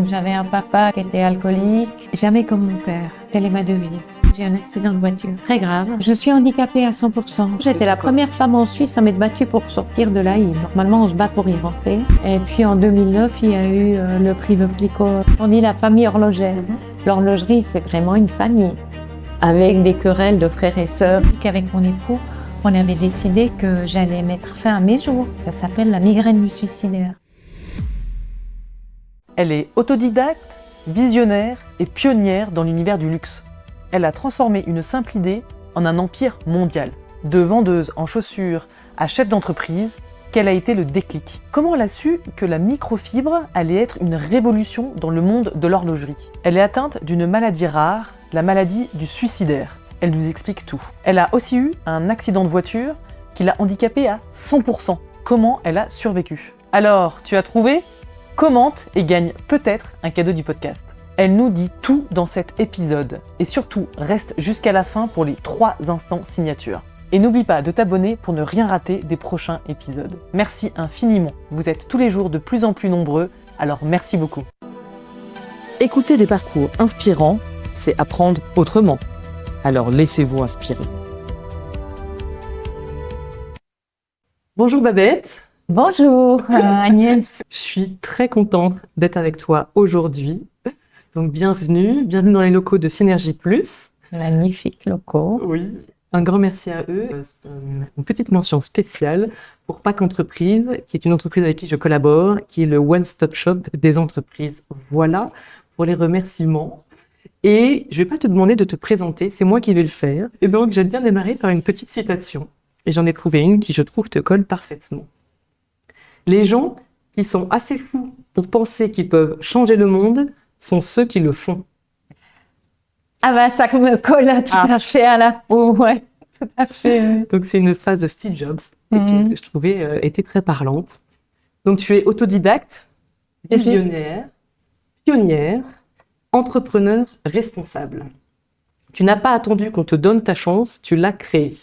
J'avais un papa qui était alcoolique, jamais comme mon père. Telle est ma devise. J'ai un accident de voiture très grave. Je suis handicapée à 100%. J'étais la première femme en Suisse à m'être battue pour sortir de l'AI. Normalement, on se bat pour y rentrer. Et puis en 2009, il y a eu le prix Veuve Clicquot. On dit la famille horlogère. L'horlogerie, c'est vraiment une famille. Avec des querelles de frères et sœurs. Qu'avec mon époux, on avait décidé que j'allais mettre fin à mes jours. Ça s'appelle la migraine du suicidaire. Elle est autodidacte, visionnaire et pionnière dans l'univers du luxe. Elle a transformé une simple idée en un empire mondial. De vendeuse en chaussures à chef d'entreprise, quel a été le déclic? Comment elle a su que la microfibre allait être une révolution dans le monde de l'horlogerie? Elle est atteinte d'une maladie rare, la maladie du suicidaire. Elle nous explique tout. Elle a aussi eu un accident de voiture qui l'a handicapée à 100%. Comment elle a survécu? Alors, tu as trouvé? Commente et gagne peut-être un cadeau du podcast. Elle nous dit tout dans cet épisode. Et surtout, reste jusqu'à la fin pour les 3 instants signature. Et n'oublie pas de t'abonner pour ne rien rater des prochains épisodes. Merci infiniment. Vous êtes tous les jours de plus en plus nombreux, alors merci beaucoup. Écouter des parcours inspirants, c'est apprendre autrement. Alors laissez-vous inspirer. Bonjour Babette. Bonjour Agnès. Je suis très contente d'être avec toi aujourd'hui. Donc bienvenue dans les locaux de Synergie Plus. Magnifiques locaux. Oui. Un grand merci à eux. Une petite mention spéciale pour Pack Entreprise, qui est une entreprise avec qui je collabore, qui est le one-stop shop des entreprises. Voilà pour les remerciements. Et je ne vais pas te demander de te présenter, c'est moi qui vais le faire. Et donc j'aime bien démarrer par une petite citation. Et j'en ai trouvé une qui, je trouve, te colle parfaitement. Les gens qui sont assez fous pour penser qu'ils peuvent changer le monde sont ceux qui le font. Ah ben ça me colle tout à fait à la peau, ouais, tout à fait. Donc c'est une phrase de Steve Jobs et que je trouvais était très parlante. Donc tu es autodidacte, visionnaire, pionnière, entrepreneur responsable. Tu n'as pas attendu qu'on te donne ta chance, tu l'as créée.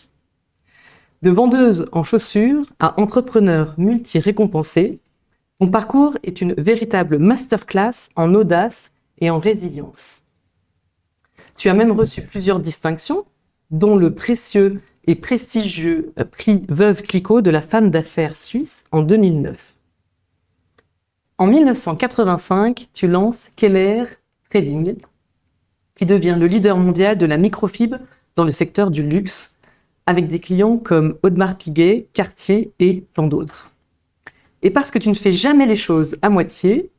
De vendeuse en chaussures à entrepreneur multi-récompensé, ton parcours est une véritable masterclass en audace et en résilience. Tu as même reçu plusieurs distinctions, dont le précieux et prestigieux prix Veuve Clicquot de la femme d'affaires suisse en 2009. En 1985, tu lances Keller Trading, qui devient le leader mondial de la microfibre dans le secteur du luxe, avec des clients comme Audemars Piguet, Cartier et tant d'autres. Et parce que tu ne fais jamais les choses à moitié,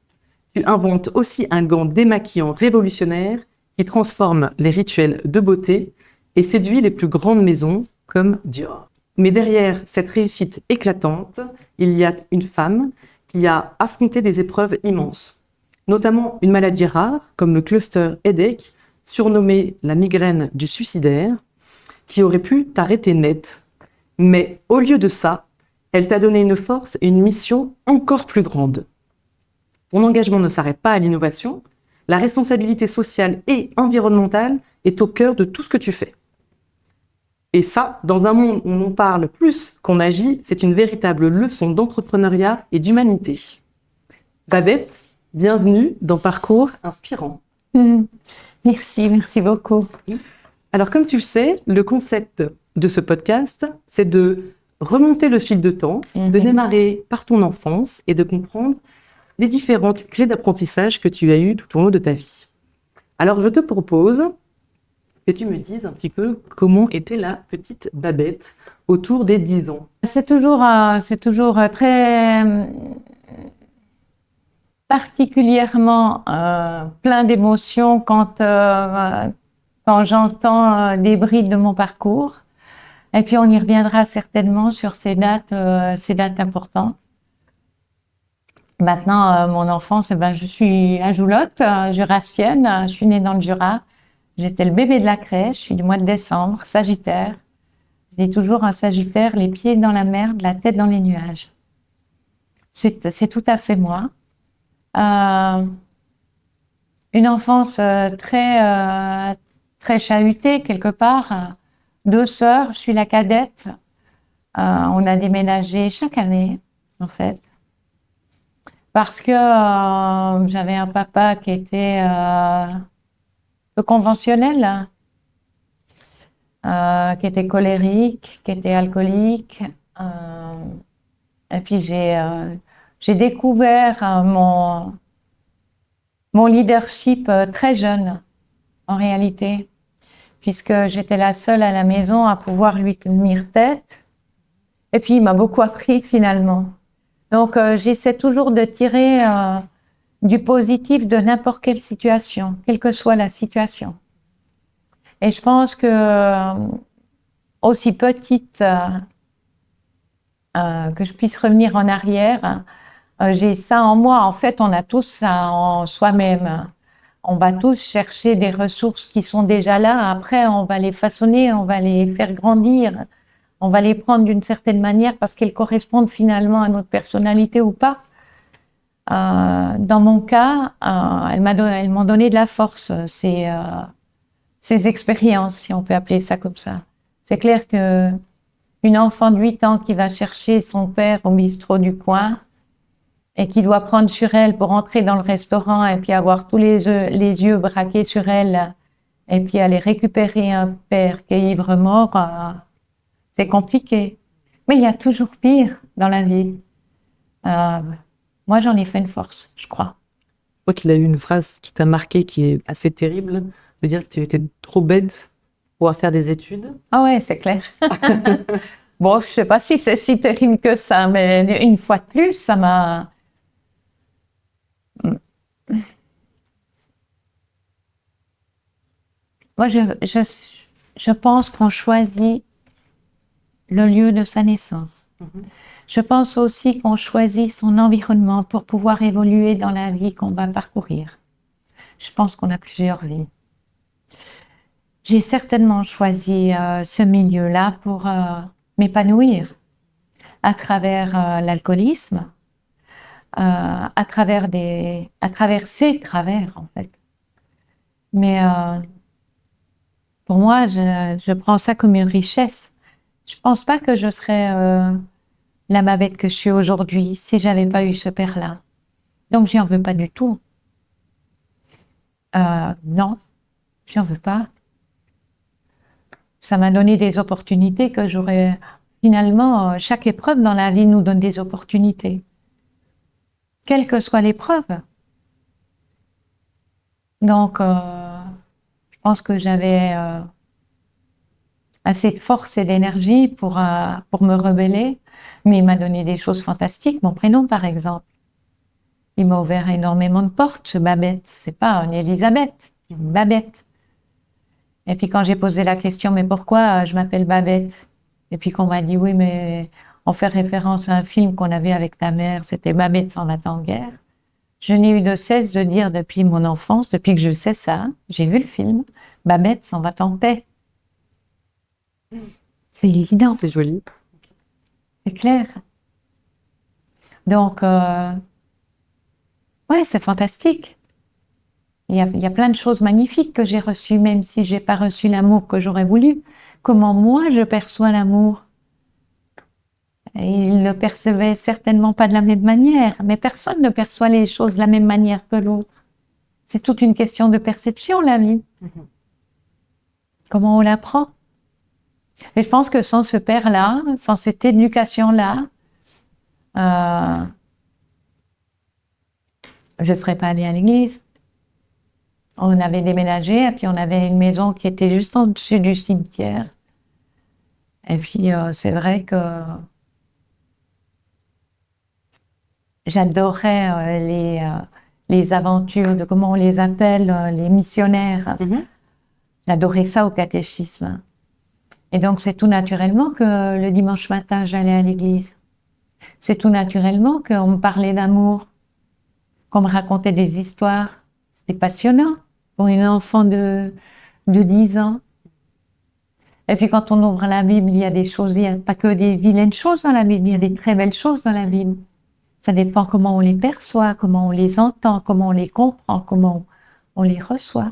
tu inventes aussi un gant démaquillant révolutionnaire qui transforme les rituels de beauté et séduit les plus grandes maisons comme Dior. Mais derrière cette réussite éclatante, il y a une femme qui a affronté des épreuves immenses, notamment une maladie rare comme le cluster headache, surnommée la migraine du suicidaire, qui aurait pu t'arrêter net. Mais au lieu de ça, elle t'a donné une force et une mission encore plus grande. Ton engagement ne s'arrête pas à l'innovation, la responsabilité sociale et environnementale est au cœur de tout ce que tu fais. Et ça, dans un monde où l'on parle plus qu'on agit, c'est une véritable leçon d'entrepreneuriat et d'humanité. Babette, bienvenue dans Parcours Inspirant. Merci beaucoup. Alors, comme tu le sais, le concept de ce podcast, c'est de remonter le fil de temps, de démarrer par ton enfance et de comprendre les différentes clés d'apprentissage que tu as eues tout au long de ta vie. Alors, je te propose que tu me dises un petit peu comment était la petite Babette autour des 10 ans. C'est toujours très particulièrement plein d'émotions quand j'entends des brides de mon parcours. Et puis on y reviendra certainement sur ces dates importantes. Maintenant, mon enfance, je suis à Joulotte, jurassienne. Je suis née dans le Jura. J'étais le bébé de la crèche. Je suis du mois de décembre, Sagittaire. Je dis toujours un Sagittaire, les pieds dans la merde, la tête dans les nuages. C'est tout à fait moi. Une enfance très chahutée quelque part. 2 sœurs, je suis la cadette. On a déménagé chaque année, en fait. parce que j'avais un papa qui était peu conventionnel, qui était colérique, qui était alcoolique. Et puis j'ai découvert mon leadership très jeune, en réalité, puisque j'étais la seule à la maison à pouvoir lui tenir tête. Et puis il m'a beaucoup appris finalement. Donc j'essaie toujours de tirer du positif de n'importe quelle situation, quelle que soit la situation. Et je pense que aussi petite que je puisse revenir en arrière, j'ai ça en moi. En fait, on a tous ça en soi-même. On va tous chercher des ressources qui sont déjà là. Après, on va les façonner, on va les faire grandir. On va les prendre d'une certaine manière parce qu'elles correspondent finalement à notre personnalité ou pas. Dans mon cas, elles m'ont donné de la force, ces expériences, si on peut appeler ça comme ça. C'est clair que une enfant de 8 ans qui va chercher son père au bistrot du coin et qui doit prendre sur elle pour entrer dans le restaurant et puis avoir tous les yeux braqués sur elle et puis aller récupérer un père qui est ivre mort, c'est compliqué. Mais il y a toujours pire dans la vie. Moi, j'en ai fait une force, je crois. Je crois qu'il a eu une phrase qui t'a marqué, qui est assez terrible, de dire que tu étais trop bête pour pouvoir faire des études. Ah ouais, c'est clair. Bon, je sais pas si c'est si terrible que ça, mais une fois de plus, ça m'a... Moi, je pense qu'on choisit le lieu de sa naissance. Je pense aussi qu'on choisit son environnement pour pouvoir évoluer dans la vie qu'on va parcourir. Je pense qu'on a plusieurs vies. J'ai certainement choisi ce milieu-là pour m'épanouir à travers l'alcoolisme, à travers ses travers, en fait. Mais pour moi, je prends ça comme une richesse. Je pense pas que je serais la Babette que je suis aujourd'hui si j'avais pas eu ce père-là. Donc, j'y en veux pas du tout. Non, j'y en veux pas. Ça m'a donné des opportunités que j'aurais... Finalement, chaque épreuve dans la vie nous donne des opportunités. Quelle que soit l'épreuve. Donc, je pense que j'avais assez de force et d'énergie pour me rebeller. Mais il m'a donné des choses fantastiques. Mon prénom, par exemple. Il m'a ouvert énormément de portes, ce Babette. C'est pas une Elisabeth, une Babette. Et puis quand j'ai posé la question, mais pourquoi je m'appelle Babette? Et puis qu'on m'a dit, oui, mais on fait référence à un film qu'on avait avec ta mère, c'était Babette s'en va en guerre. Je n'ai eu de cesse de dire depuis mon enfance, depuis que je sais ça, j'ai vu le film, Babette s'en va en paix. C'est évident. C'est joli. C'est clair. Donc, ouais, c'est fantastique. Il y a plein de choses magnifiques que j'ai reçues, même si j'ai pas reçu l'amour que j'aurais voulu. Comment moi je perçois l'amour? Et il le percevait certainement pas de la même manière, mais personne ne perçoit les choses de la même manière que l'autre. C'est toute une question de perception, la vie. Comment on l'apprend? Et je pense que sans ce père-là, sans cette éducation-là, je serais pas allée à l'église. On avait déménagé et puis on avait une maison qui était juste en dessus du cimetière. Et puis c'est vrai que j'adorais les aventures de, comment on les appelle, les missionnaires. J'adorais ça au catéchisme. Et donc c'est tout naturellement que le dimanche matin j'allais à l'église. C'est tout naturellement qu'on me parlait d'amour, qu'on me racontait des histoires. C'était passionnant pour une enfant de 10 ans. Et puis quand on ouvre la Bible, il y a des choses, il n'y a pas que des vilaines choses dans la Bible, il y a des très belles choses dans la Bible. Ça dépend comment on les perçoit, comment on les entend, comment on les comprend, comment on les reçoit.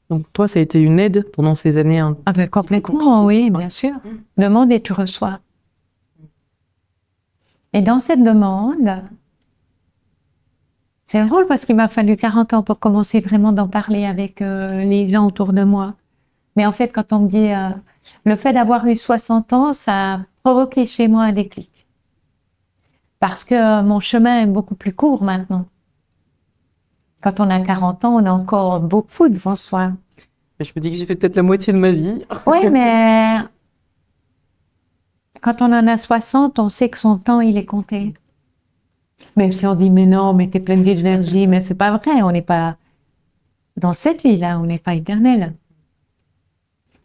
Donc toi, ça a été une aide pendant ces années. Ah ben complètement, oui, bien sûr. Demande et tu reçois. Et dans cette demande, C'est drôle parce qu'il m'a fallu 40 ans pour commencer vraiment d'en parler avec les gens autour de moi. Mais en fait, quand on me dit le fait d'avoir eu 60 ans, ça a provoqué chez moi un déclic. Parce que mon chemin est beaucoup plus court maintenant. Quand on a 40 ans, on a encore beaucoup devant soi. Je me dis que j'ai fait peut-être la moitié de ma vie. Oui, mais quand on en a 60, on sait que son temps, il est compté. Même si on dit, mais non, mais t'es pleine d'énergie, mais c'est pas vrai, on n'est pas dans cette vie-là, on n'est pas éternel.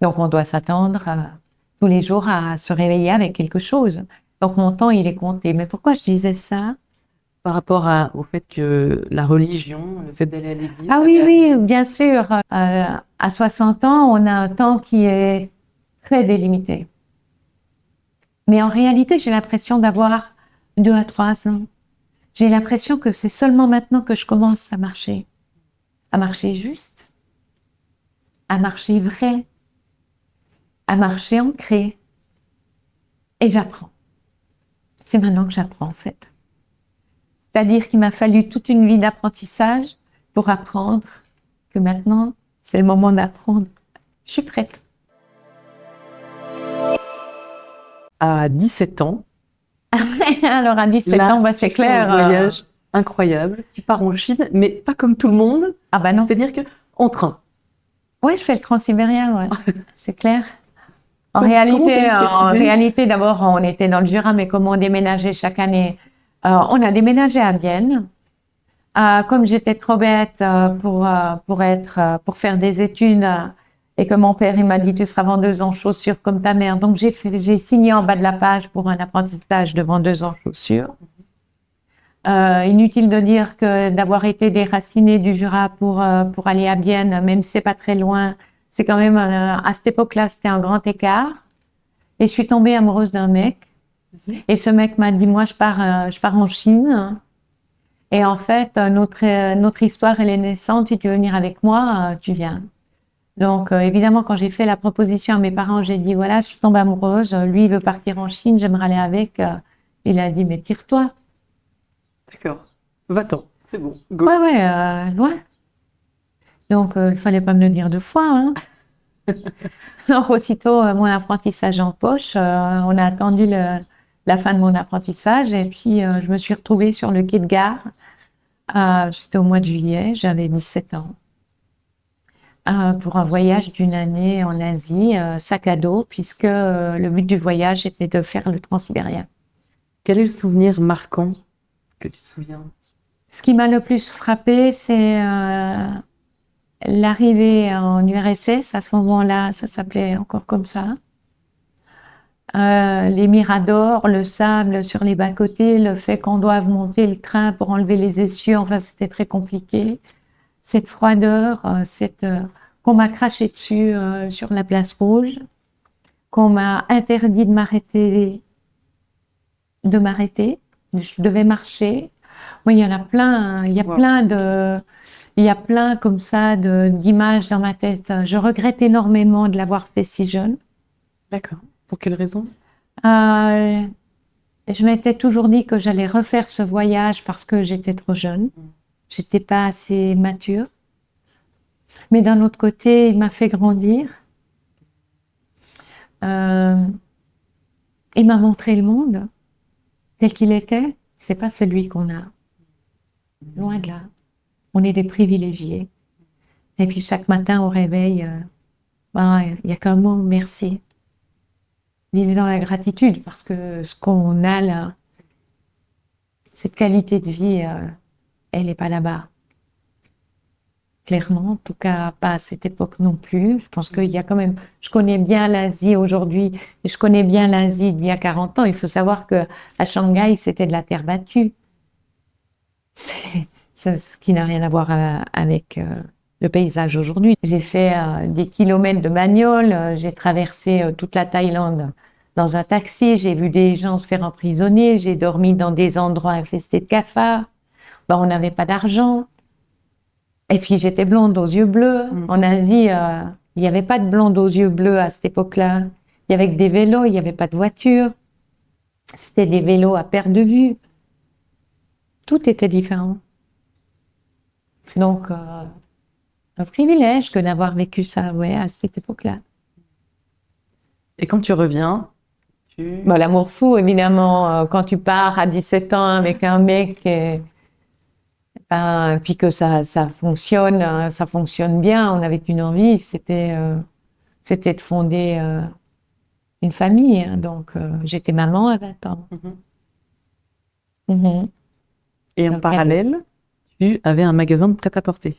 Donc on doit s'attendre tous les jours à se réveiller avec quelque chose. Donc mon temps, il est compté. Mais pourquoi je disais ça? Par rapport au fait que la religion, le fait d'aller à l'église... Ah oui, oui, bien sûr. À 60 ans, on a un temps qui est très délimité. Mais en réalité, j'ai l'impression d'avoir 2 à 3 ans. J'ai l'impression que c'est seulement maintenant que je commence à marcher juste, à marcher vrai, à marcher ancré. Et j'apprends. C'est maintenant que j'apprends, en fait. C'est-à-dire qu'il m'a fallu toute une vie d'apprentissage pour apprendre que maintenant, c'est le moment d'apprendre. Je suis prête. À 17 ans, alors à 17 là, ans, bah, c'est tu fais clair. un voyage incroyable. Tu pars en Chine, mais pas comme tout le monde. Ah bah non. C'est-à-dire que en train. Oui, je fais le transsibérien, ouais. C'est clair. En Comment t'as eu cette idée réalité, d'abord, on était dans le Jura, mais comme on déménageait chaque année, on a déménagé à Vienne. Comme j'étais trop bête pour faire des études, et que mon père il m'a dit tu seras vendeuse en chaussures comme ta mère, donc j'ai signé en bas de la page pour un apprentissage de vendeuse en chaussures. Inutile de dire que d'avoir été déracinée du Jura pour aller à Vienne, même si c'est pas très loin, c'est quand même à cette époque-là c'était un grand écart. Et je suis tombée amoureuse d'un mec. Et ce mec m'a dit moi je pars en Chine. Et en fait, notre histoire, elle est naissante. Si tu veux venir avec moi, tu viens. Donc, évidemment, quand j'ai fait la proposition à mes parents, j'ai dit, voilà, je suis tombée amoureuse. Lui, il veut partir en Chine, j'aimerais aller avec. Il a dit, mais tire-toi. D'accord. Va-t'en, c'est bon. Go. Ouais, loin. Donc, il fallait pas me le dire 2 fois. Hein. Donc, aussitôt, mon apprentissage en poche, on a attendu la fin de mon apprentissage. Et puis, je me suis retrouvée sur le quai de gare. C'était au mois de juillet, j'avais 17 ans, pour un voyage d'1 année en Asie, sac à dos, puisque le but du voyage était de faire le transsibérien. Quel est le souvenir marquant que tu te souviens? Ce qui m'a le plus frappé, c'est l'arrivée en URSS. À ce moment-là, ça s'appelait encore comme ça. Les miradors, le sable sur les bas-côtés, le fait qu'on doive monter le train pour enlever les essieux, enfin c'était très compliqué. Cette froideur, qu'on m'a craché dessus sur la place rouge, qu'on m'a interdit de m'arrêter, je devais marcher. Moi, il y en a plein, il y a Wow. il y a plein comme ça d'images dans ma tête. Je regrette énormément de l'avoir fait si jeune. D'accord. Pour quelle raison? Je m'étais toujours dit que j'allais refaire ce voyage parce que j'étais trop jeune. J'étais pas assez mature. Mais d'un autre côté, il m'a fait grandir. Il m'a montré le monde tel qu'il était. C'est pas celui qu'on a. Loin de là. On est des privilégiés. Et puis chaque matin au réveil, il y a qu'un mot, merci. Vivre dans la gratitude parce que ce qu'on a là, cette qualité de vie, elle n'est pas là-bas. Clairement, en tout cas pas à cette époque non plus. Je pense qu'il y a quand même, je connais bien l'Asie aujourd'hui et je connais bien l'Asie d'il y a 40 ans. Il faut savoir que à Shanghai, c'était de la terre battue. C'est ce qui n'a rien à voir avec le paysage aujourd'hui. J'ai fait des kilomètres de bagnole, j'ai traversé toute la Thaïlande dans un taxi, j'ai vu des gens se faire emprisonner, j'ai dormi dans des endroits infestés de cafards. Ben, on n'avait pas d'argent. Et puis j'étais blonde aux yeux bleus. En Asie, il n'y avait pas de blonde aux yeux bleus à cette époque-là. Il y avait que des vélos, il n'y avait pas de voiture. C'était des vélos à perte de vue. Tout était différent. Donc, un privilège que d'avoir vécu ça, ouais, à cette époque-là. Et quand tu reviens, Bon, l'amour fou, évidemment, quand tu pars à 17 ans avec un mec, puis que ça fonctionne bien, on n'avait qu'une envie, c'était de fonder une famille. Hein. Donc, j'étais maman à 20 ans. Mhm. Et en Donc, parallèle, tu avais un magasin de prêt-à-porter.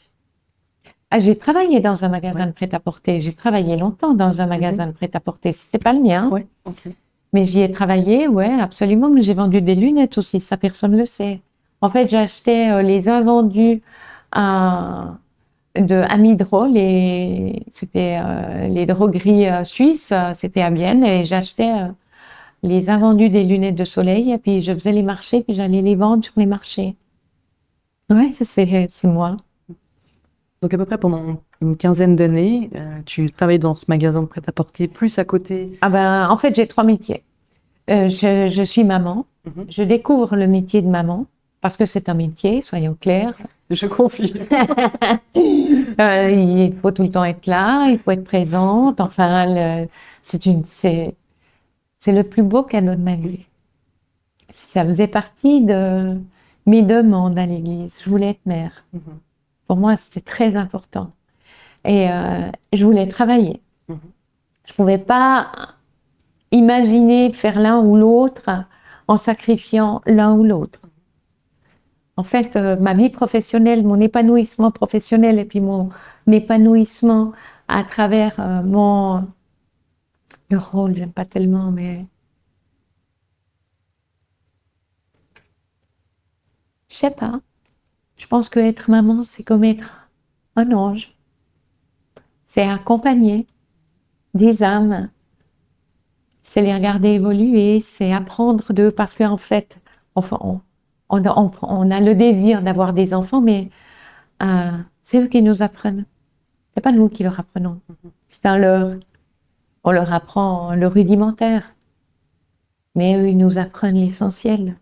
Ah, j'ai travaillé dans un magasin de prêt-à-porter. J'ai travaillé longtemps dans un magasin de prêt-à-porter. C'était pas le mien. Ouais, okay. Mais j'y ai travaillé, ouais, absolument. Mais j'ai vendu des lunettes aussi, ça personne ne le sait. En fait, j'achetais les invendus de Amidro, c'était les drogueries suisses, c'était à Bienne, et j'achetais les invendus des lunettes de soleil, et puis je faisais les marchés, puis j'allais les vendre sur les marchés. Ouais, c'est moi. Donc à peu près pendant une quinzaine d'années, tu travailles dans ce magasin de prêt-à-porter, plus à côté. Ah ben, en fait, j'ai 3 métiers. Je suis maman. Je découvre le métier de maman parce que c'est un métier, soyons clairs. Je confie. Il faut tout le temps être là, il faut être présente. Enfin, c'est le plus beau cadeau de ma vie. Ça faisait partie de mes demandes à l'église. Je voulais être mère. Pour moi, c'était très important. Et je voulais travailler. Je pouvais pas imaginer faire l'un ou l'autre en sacrifiant l'un ou l'autre. En fait, ma vie professionnelle, mon épanouissement professionnel et puis mon épanouissement à travers le rôle, j'aime pas tellement, mais je sais pas. Je pense que être maman, c'est comme être un ange. C'est accompagner des âmes. C'est les regarder évoluer, c'est apprendre d'eux, parce qu'en fait, enfin, on a le désir d'avoir des enfants, mais c'est eux qui nous apprennent. C'est pas nous qui leur apprenons. C'est on leur apprend le rudimentaire. Mais eux, ils nous apprennent l'essentiel.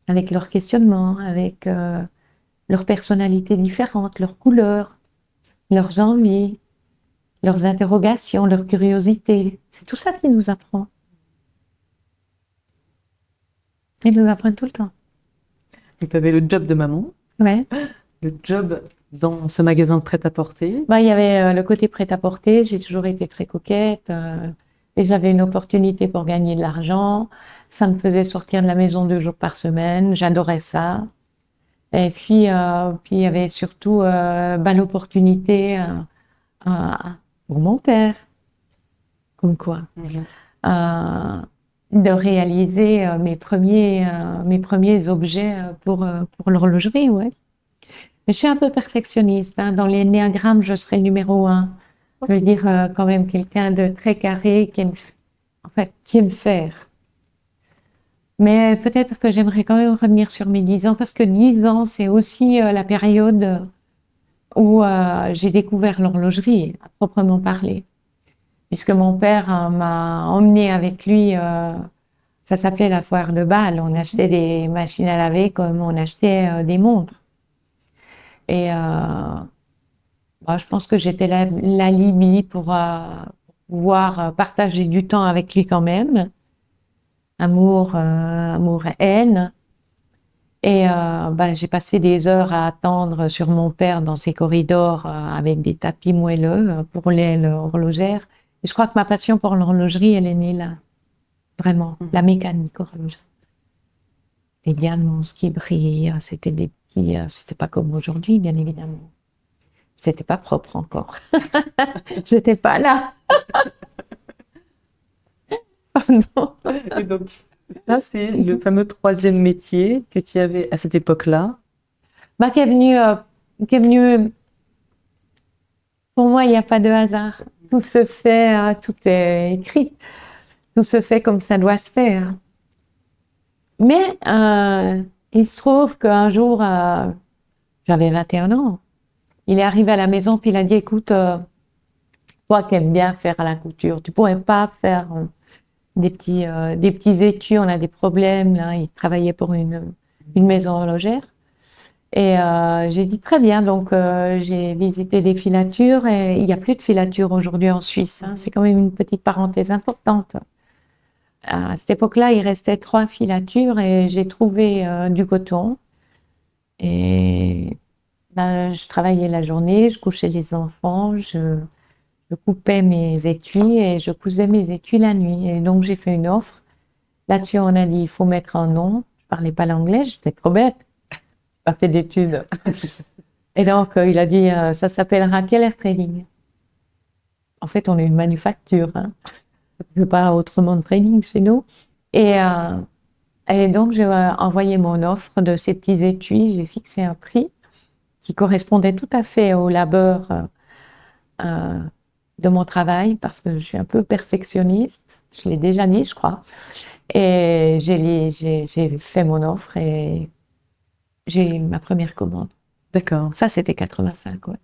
Avec leurs questionnements, avec leurs personnalités différentes, leurs couleurs, leurs envies, leurs interrogations, leur curiosité. C'est tout ça qu'ils nous apprend. Ils nous apprennent tout le temps. Donc tu avais le job de maman, Ouais. le job dans ce magasin de prêt-à-porter. Bah, il y avait le côté prêt-à-porter. J'ai toujours été très coquette. Et j'avais une opportunité pour gagner de l'argent. Ça me faisait sortir de la maison 2 jours par semaine. J'adorais ça. Et puis il y avait surtout l'opportunité pour mon père, comme quoi, de réaliser mes premiers objets pour l'horlogerie, ouais. Mais je suis un peu perfectionniste. Hein. Dans l'énéagramme, je serai numéro 1. Ça veut dire quand même quelqu'un de très carré qui aime faire. Mais peut-être que j'aimerais quand même revenir sur mes 10 ans, parce que 10 ans, c'est aussi la période où j'ai découvert l'horlogerie, à proprement parler. Puisque mon père m'a emmené avec lui, ça s'appelait la foire de Bâle. On achetait des machines à laver comme on achetait des montres. Et je pense que j'étais l'alibi pour pouvoir partager du temps avec lui quand même. Amour et haine. Et j'ai passé des heures à attendre sur mon père dans ses corridors avec des tapis moelleux pour l'aile horlogère. Et je crois que ma passion pour l'horlogerie, elle est née là. Vraiment, la mécanique horlogère. Les diamants qui brillent, c'était des petits... c'était pas comme aujourd'hui, bien évidemment. C'était pas propre encore. J'étais pas là. Pardon. Et donc, là, c'est le fameux 3e métier que tu avais à cette époque-là. Qui est venu. Pour moi, il n'y a pas de hasard. Tout se fait, tout est écrit. Tout se fait comme ça doit se faire. Mais il se trouve qu'un jour, j'avais 21 ans. Il est arrivé à la maison, puis il a dit, écoute, toi qui aimes bien faire à la couture, tu pourrais pas faire des petits étuis, on a des problèmes, là. Il travaillait pour une maison horlogère. Et j'ai dit très bien, donc j'ai visité des filatures et il n'y a plus de filatures aujourd'hui en Suisse. Hein. C'est quand même une petite parenthèse importante. À cette époque-là, il restait 3 filatures et j'ai trouvé du coton. Et ben, je travaillais la journée, je couchais les enfants, je coupais mes étuis et je cousais mes étuis la nuit. Et donc j'ai fait une offre. Là-dessus, on a dit il faut mettre un nom. Je parlais pas l'anglais, j'étais trop bête. Pas fait d'études. Et donc, il a dit, ça s'appellera Keller Trading. En fait, on est une manufacture, hein. On ne fait pas autrement de trading chez nous. Et donc, j'ai envoyé mon offre de ces petits étuis. J'ai fixé un prix qui correspondait tout à fait au labeur de mon travail, parce que je suis un peu perfectionniste. Je l'ai déjà dit, je crois. Et j'ai fait mon offre et j'ai eu ma première commande. D'accord. Ça, c'était 85, ouais.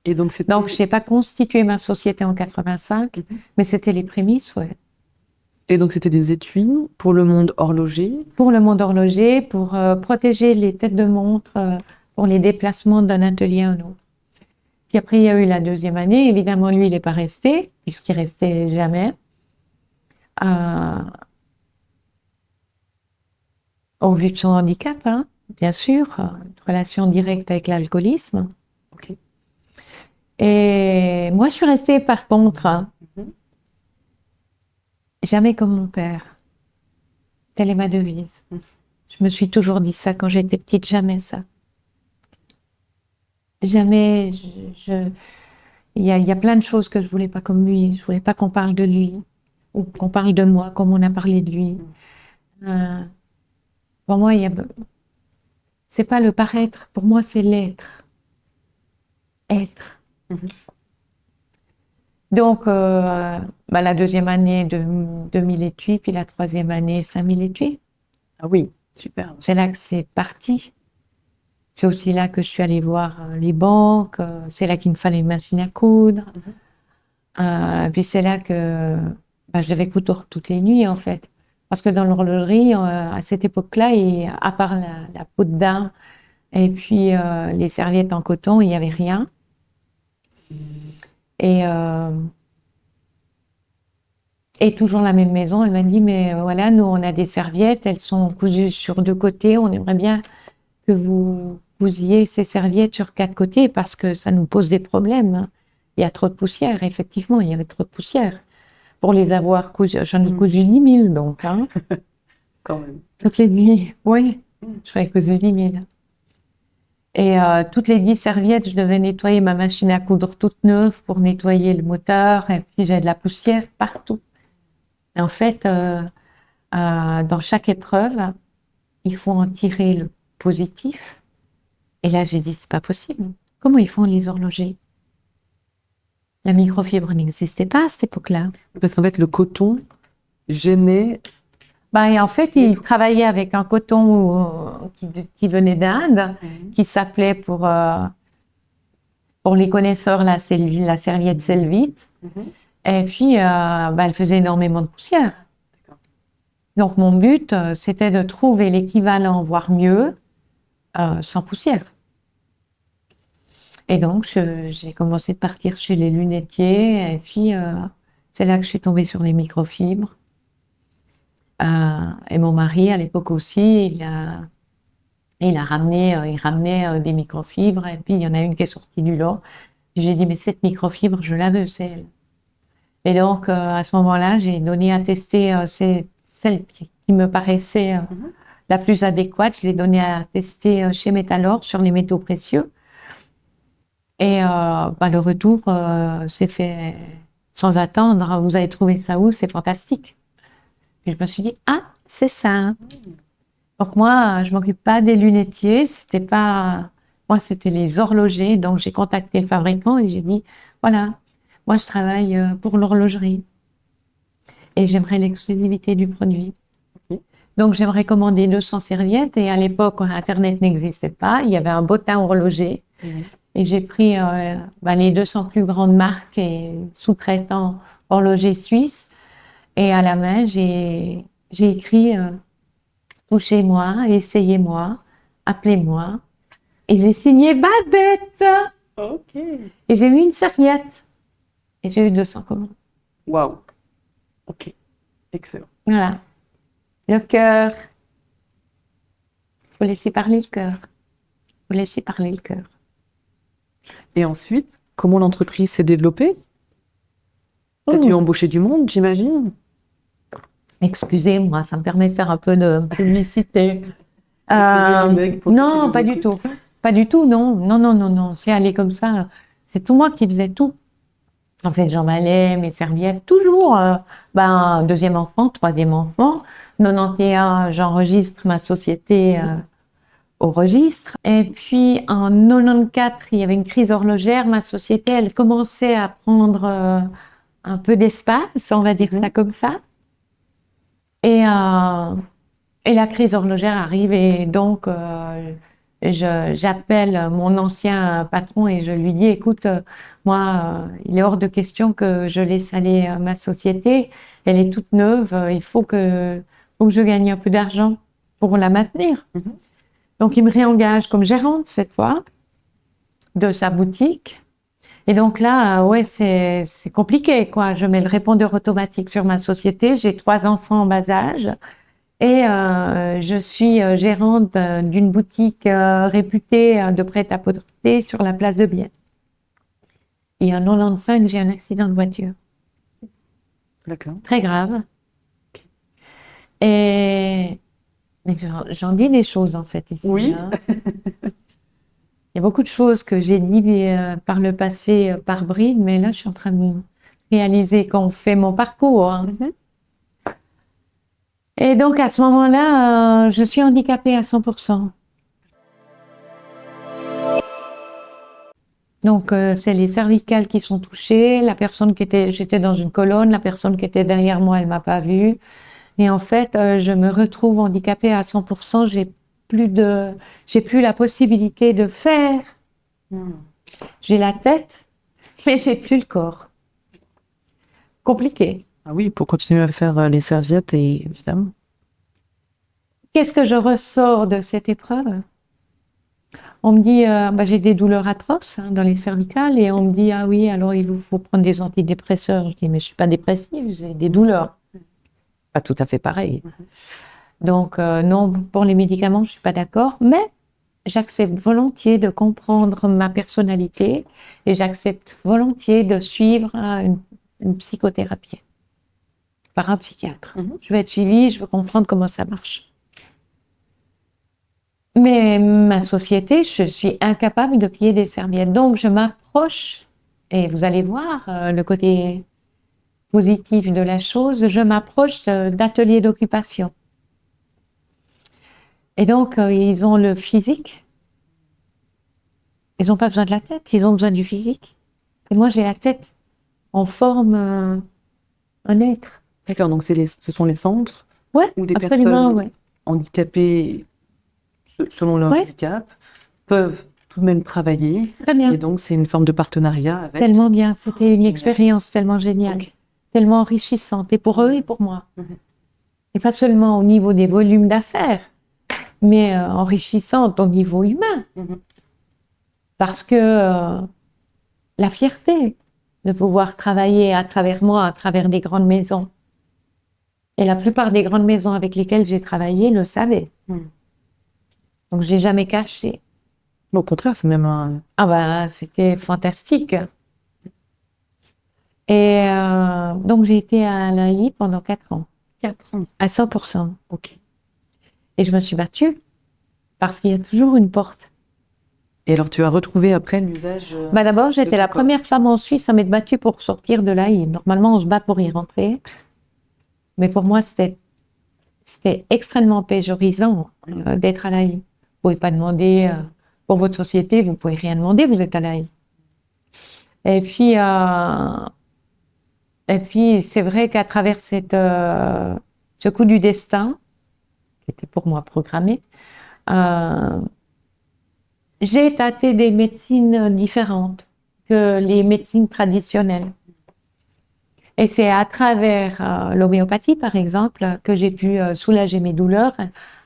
Et donc, je n'ai pas constitué ma société en 85, mais c'était les prémices, ouais. Et donc, c'était des étuis pour le monde horloger? Pour le monde horloger, pour protéger les têtes de montre, pour les déplacements d'un atelier à un autre. Puis après, il y a eu la deuxième année. Évidemment, lui, il n'est pas resté, puisqu'il restait jamais. Au vu de son handicap, hein, bien sûr, une relation directe avec l'alcoolisme. Okay. Et moi, je suis restée par contre, hein, jamais comme mon père. Telle est ma devise. Je me suis toujours dit ça quand j'étais petite, jamais ça. Jamais, il y a plein de choses que je voulais pas comme lui. Je voulais pas qu'on parle de lui ou qu'on parle de moi comme on a parlé de lui. Pour moi, c'est pas le paraître. Pour moi, c'est l'être. Être. Donc, la deuxième année, 2000 étuis, puis la troisième année, 5000 étuis. Ah oui, super. C'est là que c'est parti. C'est aussi là que je suis allée voir les banques. C'est là qu'il me fallait une machine à coudre. Puis c'est là que je devais coudre toutes les nuits, en fait. Parce que dans l'horlogerie, à cette époque-là, à part la peau de daim et puis les serviettes en coton, il n'y avait rien. Et toujours la même maison, elle m'a dit, mais voilà, nous, on a des serviettes, elles sont cousues sur 2 côtés. On aimerait bien que vous cousiez ces serviettes sur 4 côtés parce que ça nous pose des problèmes. Il y a trop de poussière, effectivement, il y avait trop de poussière. Pour les avoir cousues, j'en ai cousu 10 000, donc. Hein. Quand même. Toutes les nuits, oui, j'en ai cousu 10 000. Et toutes les 10 serviettes, je devais nettoyer ma machine à coudre toute neuve pour nettoyer le moteur. Et puis, j'ai de la poussière partout. Et en fait, dans chaque épreuve, il faut en tirer le positif. Et là, j'ai dit, c'est pas possible. Comment ils font les horlogers? La microfibre n'existait pas à cette époque-là. Parce qu'en fait, le coton gênait. Et en fait, ils travaillaient avec un coton qui venait d'Inde, qui s'appelait pour les connaisseurs la serviette Selvite. Et puis, elle faisait énormément de poussière. Donc, mon but, c'était de trouver l'équivalent, voire mieux, sans poussière. Et donc, j'ai commencé de partir chez les lunetiers. Et puis, c'est là que je suis tombée sur les microfibres. Et mon mari, à l'époque aussi, il ramenait des microfibres. Et puis, il y en a une qui est sortie du lot. J'ai dit, mais cette microfibre, je la veux, c'est elle. Et donc, à ce moment-là, j'ai donné à tester celle qui me paraissait la plus adéquate. Je l'ai donnée à tester chez Métalor sur les métaux précieux. Et le retour s'est fait sans attendre. Vous avez trouvé ça où? C'est fantastique. Et je me suis dit, ah, c'est ça. Donc moi, je m'occupe pas des lunetiers. Moi, c'était les horlogers. Donc j'ai contacté le fabricant et j'ai dit, voilà, moi je travaille pour l'horlogerie et j'aimerais l'exclusivité du produit. Donc j'aimerais commander 200 serviettes et à l'époque, Internet n'existait pas. Il y avait un bottin horloger. Et j'ai pris les 200 plus grandes marques et sous-traitants horlogers suisses. Et à la main, j'ai écrit « Touchez-moi, essayez-moi, appelez-moi ». Et j'ai signé Babette. Ok. Et j'ai eu une serviette. Et j'ai eu 200 commandes. Waouh. Ok. Excellent. Voilà. Le cœur. Il faut laisser parler le cœur. Il faut laisser parler le cœur. Et ensuite, comment l'entreprise s'est développée? Tu as dû embaucher du monde, j'imagine? Excusez-moi, ça me permet de faire un peu de publicité. Non, pas du tout. Pas du tout, non. Non. C'est allé comme ça. C'est tout moi qui faisais tout. En fait, j'emballais mes serviettes, toujours. Deuxième enfant, troisième enfant. 91, j'enregistre ma société au registre. Et puis, en 94, il y avait une crise horlogère. Ma société, elle commençait à prendre un peu d'espace, on va dire ça comme ça. Et la crise horlogère arrive et donc j'appelle mon ancien patron et je lui dis, écoute, moi, il est hors de question que je laisse aller ma société. Elle est toute neuve, il faut que je gagne un peu d'argent pour la maintenir. Donc, il me réengage comme gérante cette fois de sa boutique. Et donc là, ouais, c'est compliqué, quoi. Je mets le répondeur automatique sur ma société. J'ai 3 enfants en bas âge. Et je suis gérante d'une boutique réputée de prêt-à-porter sur la place de Bienne. Et en 95, j'ai un accident de voiture. D'accord. Très grave. Et mais j'en dis des choses, en fait, ici. Oui. Hein. Il y a beaucoup de choses que j'ai dit par le passé par bride, mais là, je suis en train de réaliser quand on fait mon parcours. Hein. Et donc, à ce moment-là, je suis handicapée à 100%. Donc, c'est les cervicales qui sont touchées. La personne j'étais dans une colonne, la personne qui était derrière moi, elle m'a pas vue. Et en fait, je me retrouve handicapée à 100%. J'ai plus la possibilité de faire. J'ai la tête, mais j'ai plus le corps. Compliqué. Ah oui, pour continuer à faire les serviettes, et évidemment. Qu'est-ce que je ressors de cette épreuve? On me dit, j'ai des douleurs atroces dans les cervicales et on me dit, ah oui, alors il vous faut prendre des antidépresseurs. Je dis, mais je suis pas dépressive, j'ai des douleurs. Pas tout à fait pareil. Donc, non, pour les médicaments, je suis pas d'accord, mais j'accepte volontiers de comprendre ma personnalité et j'accepte volontiers de suivre une psychothérapie par un psychiatre. Je veux être suivie, je veux comprendre comment ça marche. Mais ma société, je suis incapable de plier des serviettes. Donc, je m'approche, et vous allez voir le côté positif de la chose, je m'approche d'ateliers d'occupation. Et donc, ils ont le physique. Ils n'ont pas besoin de la tête, ils ont besoin du physique. Et moi, j'ai la tête. On forme un être. D'accord, donc ce sont les centres où des absolument, personnes handicapées, selon leur handicap, peuvent tout de même travailler. Très bien. Et donc, c'est une forme de partenariat avec... Tellement bien, c'était une expérience tellement géniale, tellement enrichissante, et pour eux et pour moi. Et pas seulement au niveau des volumes d'affaires, mais enrichissante au niveau humain. Parce que la fierté de pouvoir travailler à travers moi, à travers des grandes maisons. Et la plupart des grandes maisons avec lesquelles j'ai travaillé le savaient. Donc, je l'ai jamais caché. Au contraire, c'est même un... c'était fantastique. Et donc, j'ai été à l'AI pendant 4 ans. 4 ans. À 100%. Ok. Et je me suis battue parce qu'il y a toujours une porte. Et alors, tu as retrouvé après l'usage... D'abord, j'étais la première femme en Suisse à m'être battue pour sortir de l'AI. Normalement, on se bat pour y rentrer. Mais pour moi, c'était extrêmement péjorisant d'être à l'AI. Vous ne pouvez pas demander pour votre société, vous ne pouvez rien demander, vous êtes à l'AI. Et puis c'est vrai qu'à travers ce coup du destin, qui était pour moi programmé, j'ai tâté des médecines différentes que les médecines traditionnelles. Et c'est à travers l'homéopathie, par exemple, que j'ai pu soulager mes douleurs,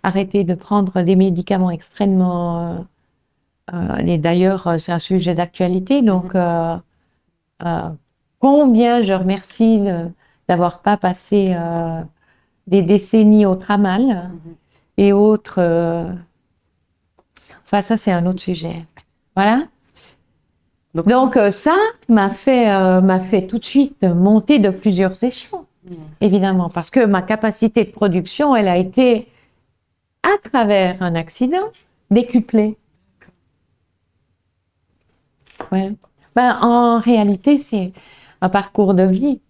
arrêter de prendre des médicaments extrêmement Et d'ailleurs, c'est un sujet d'actualité, donc combien je remercie d'avoir pas passé des décennies au tramal et autres. Enfin, ça, c'est un autre sujet. Voilà. Donc ça m'a fait tout de suite monter de plusieurs échelons, évidemment, parce que ma capacité de production, elle a été, à travers un accident, décuplée. Ouais. Ben, en réalité, c'est un parcours de vie.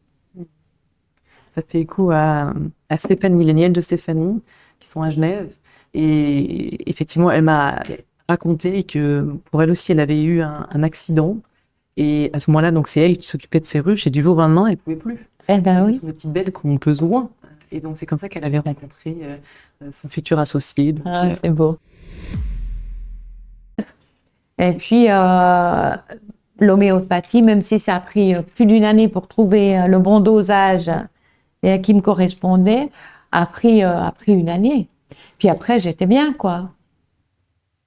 Ça fait écho à Stéphanie, les nièces de Stéphanie, qui sont à Genève. Et effectivement, elle m'a raconté que pour elle aussi, elle avait eu un accident. Et à ce moment-là, donc c'est elle qui s'occupait de ses ruches. Et du jour au lendemain, elle ne pouvait plus. Eh ben Ce oui. sont des petites bêtes qu'on peut loin. Et donc, c'est comme ça qu'elle avait rencontré son futur associé. Donc, Ah, c'est beau. Et puis, l'homéopathie, même si ça a pris plus d'une année pour trouver le bon dosage qui me correspondait, a pris une année. Puis après, j'étais bien, quoi.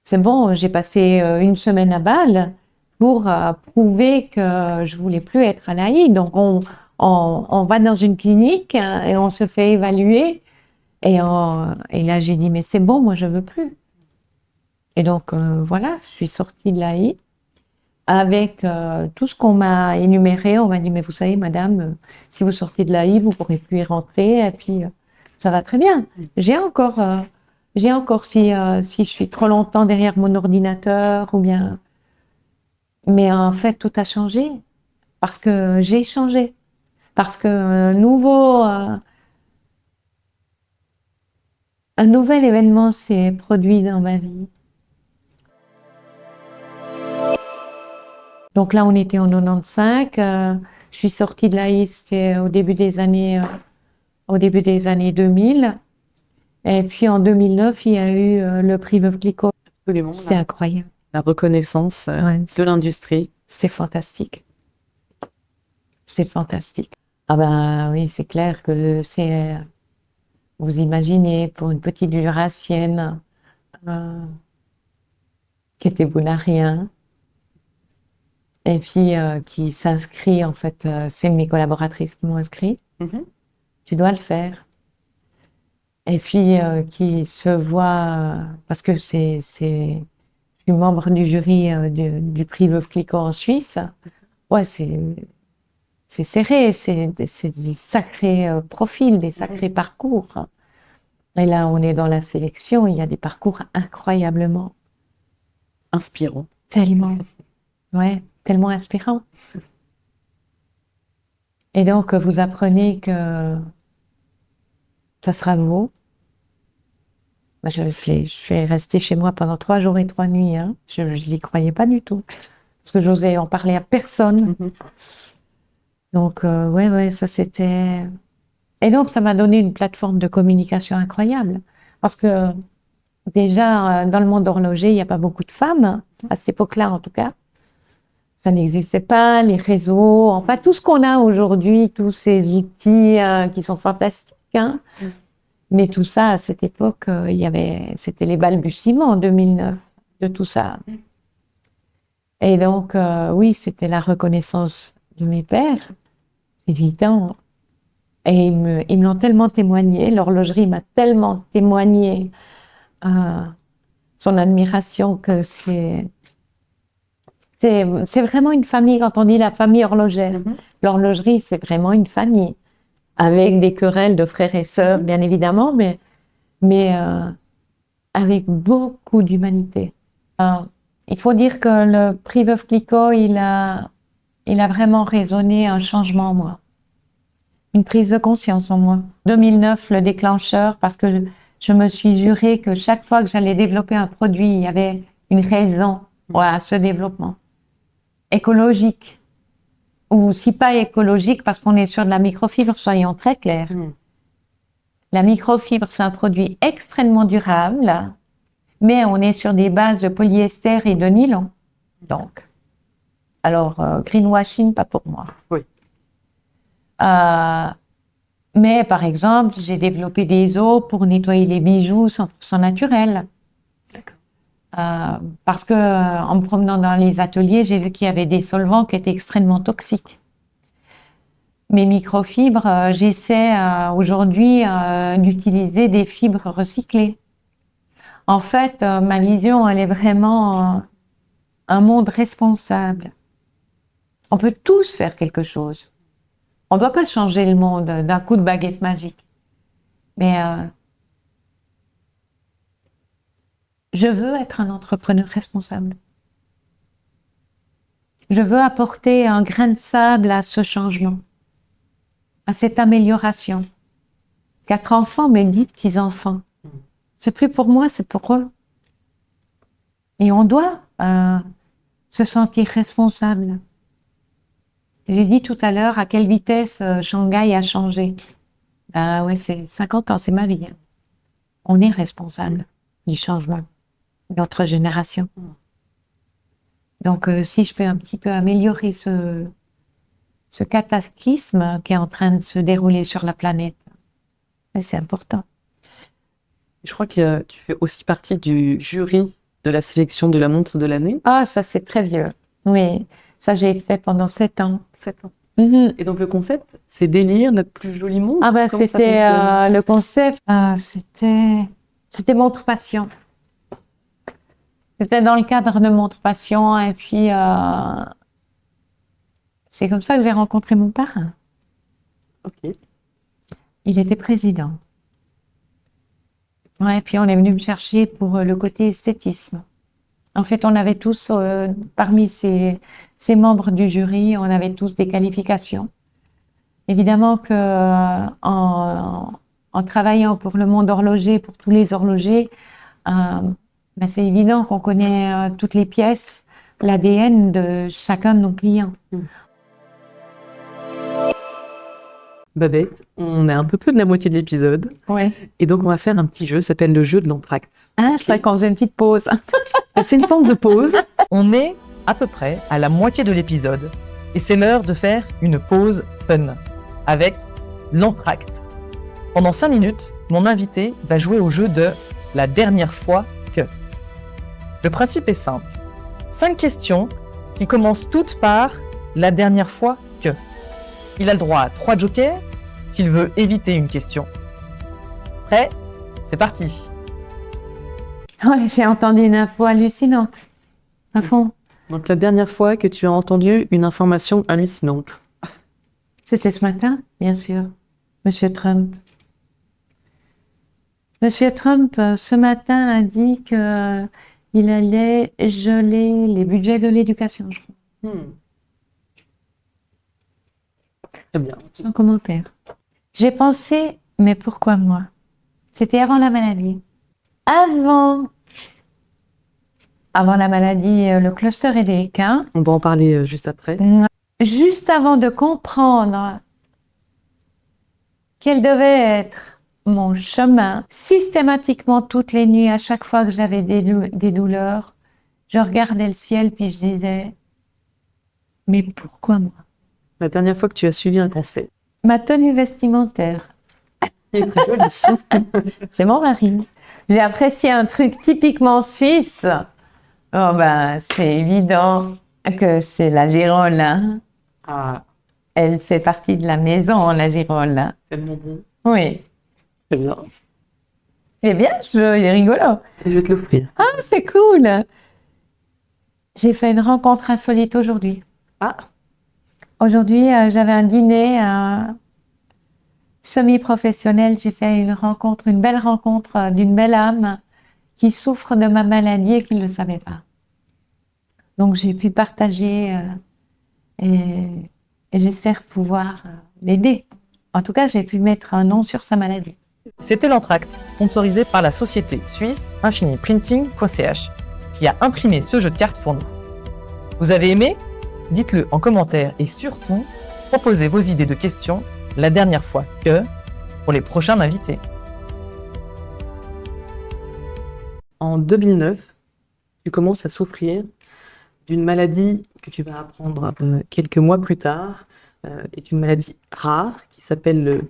C'est bon, j'ai passé une semaine à Bâle pour prouver que je voulais plus être à l'AI. Donc, on va dans une clinique et on se fait évaluer. Et là, j'ai dit, mais c'est bon, moi, je veux plus. Et donc, voilà, je suis sortie de l'AI avec tout ce qu'on m'a énuméré. On m'a dit, mais vous savez, madame, si vous sortez de l'AI, vous ne pourrez plus y rentrer. Et puis, ça va très bien. J'ai encore, si je suis trop longtemps derrière mon ordinateur ou bien... Mais en fait, tout a changé parce que j'ai changé. Parce qu'un un nouvel événement s'est produit dans ma vie. Donc là, on était en 95. Je suis sortie de l'AI, c'était au début des années 2000. Et puis en 2009, il y a eu le prix Veuve Clicquot. absolument, C'était incroyable. la reconnaissance Ouais. de l'industrie. C'était fantastique. C'est fantastique. Ah ben oui, c'est clair que c'est... Vous imaginez, pour une petite jurassienne qui était boularienne, et puis qui s'inscrit, en fait, c'est une de mes collaboratrices qui m'ont inscrit. Tu dois le faire. Et puis qui se voit, parce que je suis membre du jury du prix Veuve Clicquot en Suisse. Ouais, c'est serré, c'est des sacrés profils, des sacrés parcours. Et là, on est dans la sélection, il y a des parcours incroyablement inspirants. Tellement, ouais, tellement inspirants. Et donc, vous apprenez que ça sera vous. Je suis restée chez moi pendant 3 jours et 3 nuits. Hein. Je n'y croyais pas du tout. Parce que j'osais en parler à personne. Donc, ouais, ça c'était... Et donc, ça m'a donné une plateforme de communication incroyable. Parce que déjà, dans le monde horloger, il n'y a pas beaucoup de femmes, à cette époque-là en tout cas. Ça n'existait pas, les réseaux, enfin tout ce qu'on a aujourd'hui, tous ces outils qui sont fantastiques. Hein. Mais tout ça, à cette époque, c'était les balbutiements en 2009 de tout ça. Et donc, oui, c'était la reconnaissance de mes pères, c'est évident. Et ils me l'ont tellement témoigné, l'horlogerie m'a tellement témoigné son admiration que c'est vraiment une famille. Quand on dit la famille horlogère, l'horlogerie, c'est vraiment une famille. Avec des querelles de frères et sœurs, bien évidemment, mais avec beaucoup d'humanité. Il faut dire que le prix Veuve Clicquot, il a vraiment résonné un changement en moi. Une prise de conscience en moi. 2009, le déclencheur, parce que je me suis juré que chaque fois que j'allais développer un produit, il y avait une raison à ce développement. Écologique. Ou si pas écologique, parce qu'on est sur de la microfibre, soyons très clairs. La microfibre, c'est un produit extrêmement durable, mais on est sur des bases de polyester et de nylon. Donc, alors, greenwashing, pas pour moi. Oui. Mais par exemple, j'ai développé des eaux pour nettoyer les bijoux 100% naturels. Parce que en me promenant dans les ateliers, j'ai vu qu'il y avait des solvants qui étaient extrêmement toxiques. Mes microfibres, j'essaie aujourd'hui d'utiliser des fibres recyclées. En fait, ma vision, elle est vraiment un monde responsable. On peut tous faire quelque chose. On ne doit pas changer le monde d'un coup de baguette magique. Mais je veux être un entrepreneur responsable. Je veux apporter un grain de sable à ce changement, à cette amélioration. 4 enfants, mais 10 petits-enfants. C'est plus pour moi, c'est pour eux. Et on doit se sentir responsable. J'ai dit tout à l'heure à quelle vitesse Shanghai a changé. Ouais, c'est 50 ans, c'est ma vie. Hein. On est responsable du changement, notre génération. Donc, si je peux un petit peu améliorer ce cataclysme qui est en train de se dérouler sur la planète, c'est important. Je crois que tu fais aussi partie du jury de la sélection de la montre de l'année. Ah, ça c'est très vieux. Oui, ça j'ai fait pendant 7 ans. 7 ans. Mm-hmm. Et donc le concept, c'est d'élire notre plus jolie montre. Ah ben c'était le concept, c'était montre passion. C'était dans le cadre de montre passion et puis c'est comme ça que j'ai rencontré mon parrain. Ok. Il était président. Ouais, puis on est venu me chercher pour le côté esthétisme. En fait, on avait tous, parmi ces membres du jury, on avait tous des qualifications. Évidemment que en travaillant pour le monde horloger, pour tous les horlogers, ben c'est évident qu'on connaît toutes les pièces, l'ADN de chacun de nos clients. Babette, on est un peu plus de la moitié de l'épisode. Ouais. Et donc on va faire un petit jeu, ça s'appelle le jeu de l'entracte. Ah, je croyais qu'on faisait une petite pause. C'est une forme de pause. On est à peu près à la moitié de l'épisode et c'est l'heure de faire une pause fun avec l'entracte. Pendant 5 minutes, mon invité va jouer au jeu de la dernière fois que. Le principe est simple. 5 questions qui commencent toutes par la dernière fois que. Il a le droit à 3 jokers s'il veut éviter une question. Prêt ? C'est parti. Ouais, j'ai entendu une info hallucinante. À fond. Donc la dernière fois que tu as entendu une information hallucinante. C'était ce matin, bien sûr. Monsieur Trump. Monsieur Trump, ce matin, a dit qu'il allait geler les budgets de l'éducation, je crois. Très bien. Sans commentaire. J'ai pensé, mais pourquoi moi? C'était avant la maladie. Avant la maladie, le cluster EDECA. On va en parler juste après. Juste avant de comprendre quel devait être mon chemin, systématiquement toutes les nuits, à chaque fois que j'avais des douleurs, je regardais le ciel puis je disais, mais pourquoi moi? La dernière fois que tu as suivi un conseil. Ma tenue vestimentaire. Il est très joli. C'est mon mari. J'ai apprécié un truc typiquement suisse. Oh ben, c'est évident que c'est la Girole. Hein. Ah, Elle fait partie de la maison, la Girole. tellement bon. Oui. Très bien. Eh bien, il est rigolo. Et je vais te l'offrir. Ah, c'est cool. J'ai fait une rencontre insolite aujourd'hui. Ah, Aujourd'hui, j'avais un dîner semi-professionnel. J'ai fait une belle rencontre d'une belle âme qui souffre de ma maladie et qui ne le savait pas. Donc, j'ai pu partager et j'espère pouvoir l'aider. En tout cas, j'ai pu mettre un nom sur sa maladie. C'était l'entracte, sponsorisé par la société suisse infiniprinting.ch, qui a imprimé ce jeu de cartes pour nous. Vous avez aimé ? Dites-le en commentaire et surtout, proposez vos idées de questions la dernière fois que pour les prochains invités. en 2009, tu commences à souffrir d'une maladie que tu vas apprendre quelques mois plus tard, est une maladie rare qui s'appelle le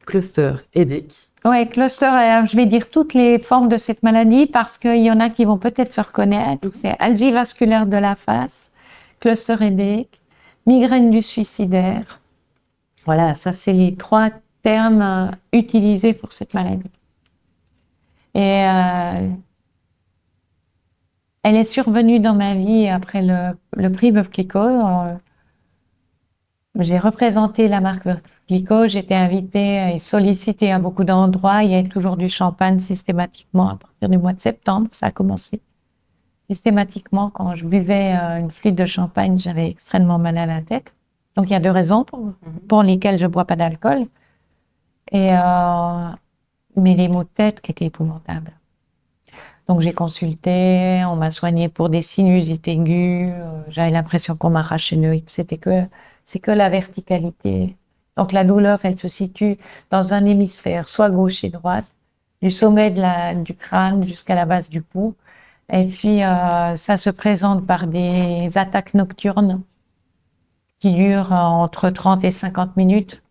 cluster headache. Ouais, cluster, je vais dire toutes les formes de cette maladie parce qu'il y en a qui vont peut-être se reconnaître. C'est algie vasculaire de la face, cluster headache, migraine du suicidaire. Voilà, ça c'est les 3 termes utilisés pour cette maladie. Et elle est survenue dans ma vie après le prix Veuve Clicquot. J'ai représenté la marque Veuve Clicquot, j'étais invitée et sollicitée à beaucoup d'endroits. Il y avait toujours du champagne systématiquement à partir du mois de septembre, ça a commencé. Systématiquement, quand je buvais une flûte de champagne, j'avais extrêmement mal à la tête. Donc il y a 2 raisons pour lesquelles je ne bois pas d'alcool. Et mais les maux de tête qui étaient épouvantables. Donc j'ai consulté, on m'a soigné pour des sinusites aiguës, j'avais l'impression qu'on m'arrachait l'œil, c'est que la verticalité. Donc la douleur, elle se situe dans un hémisphère, soit gauche et droite, du sommet du crâne jusqu'à la base du cou. Et puis ça se présente par des attaques nocturnes qui durent entre 30 et 50 minutes,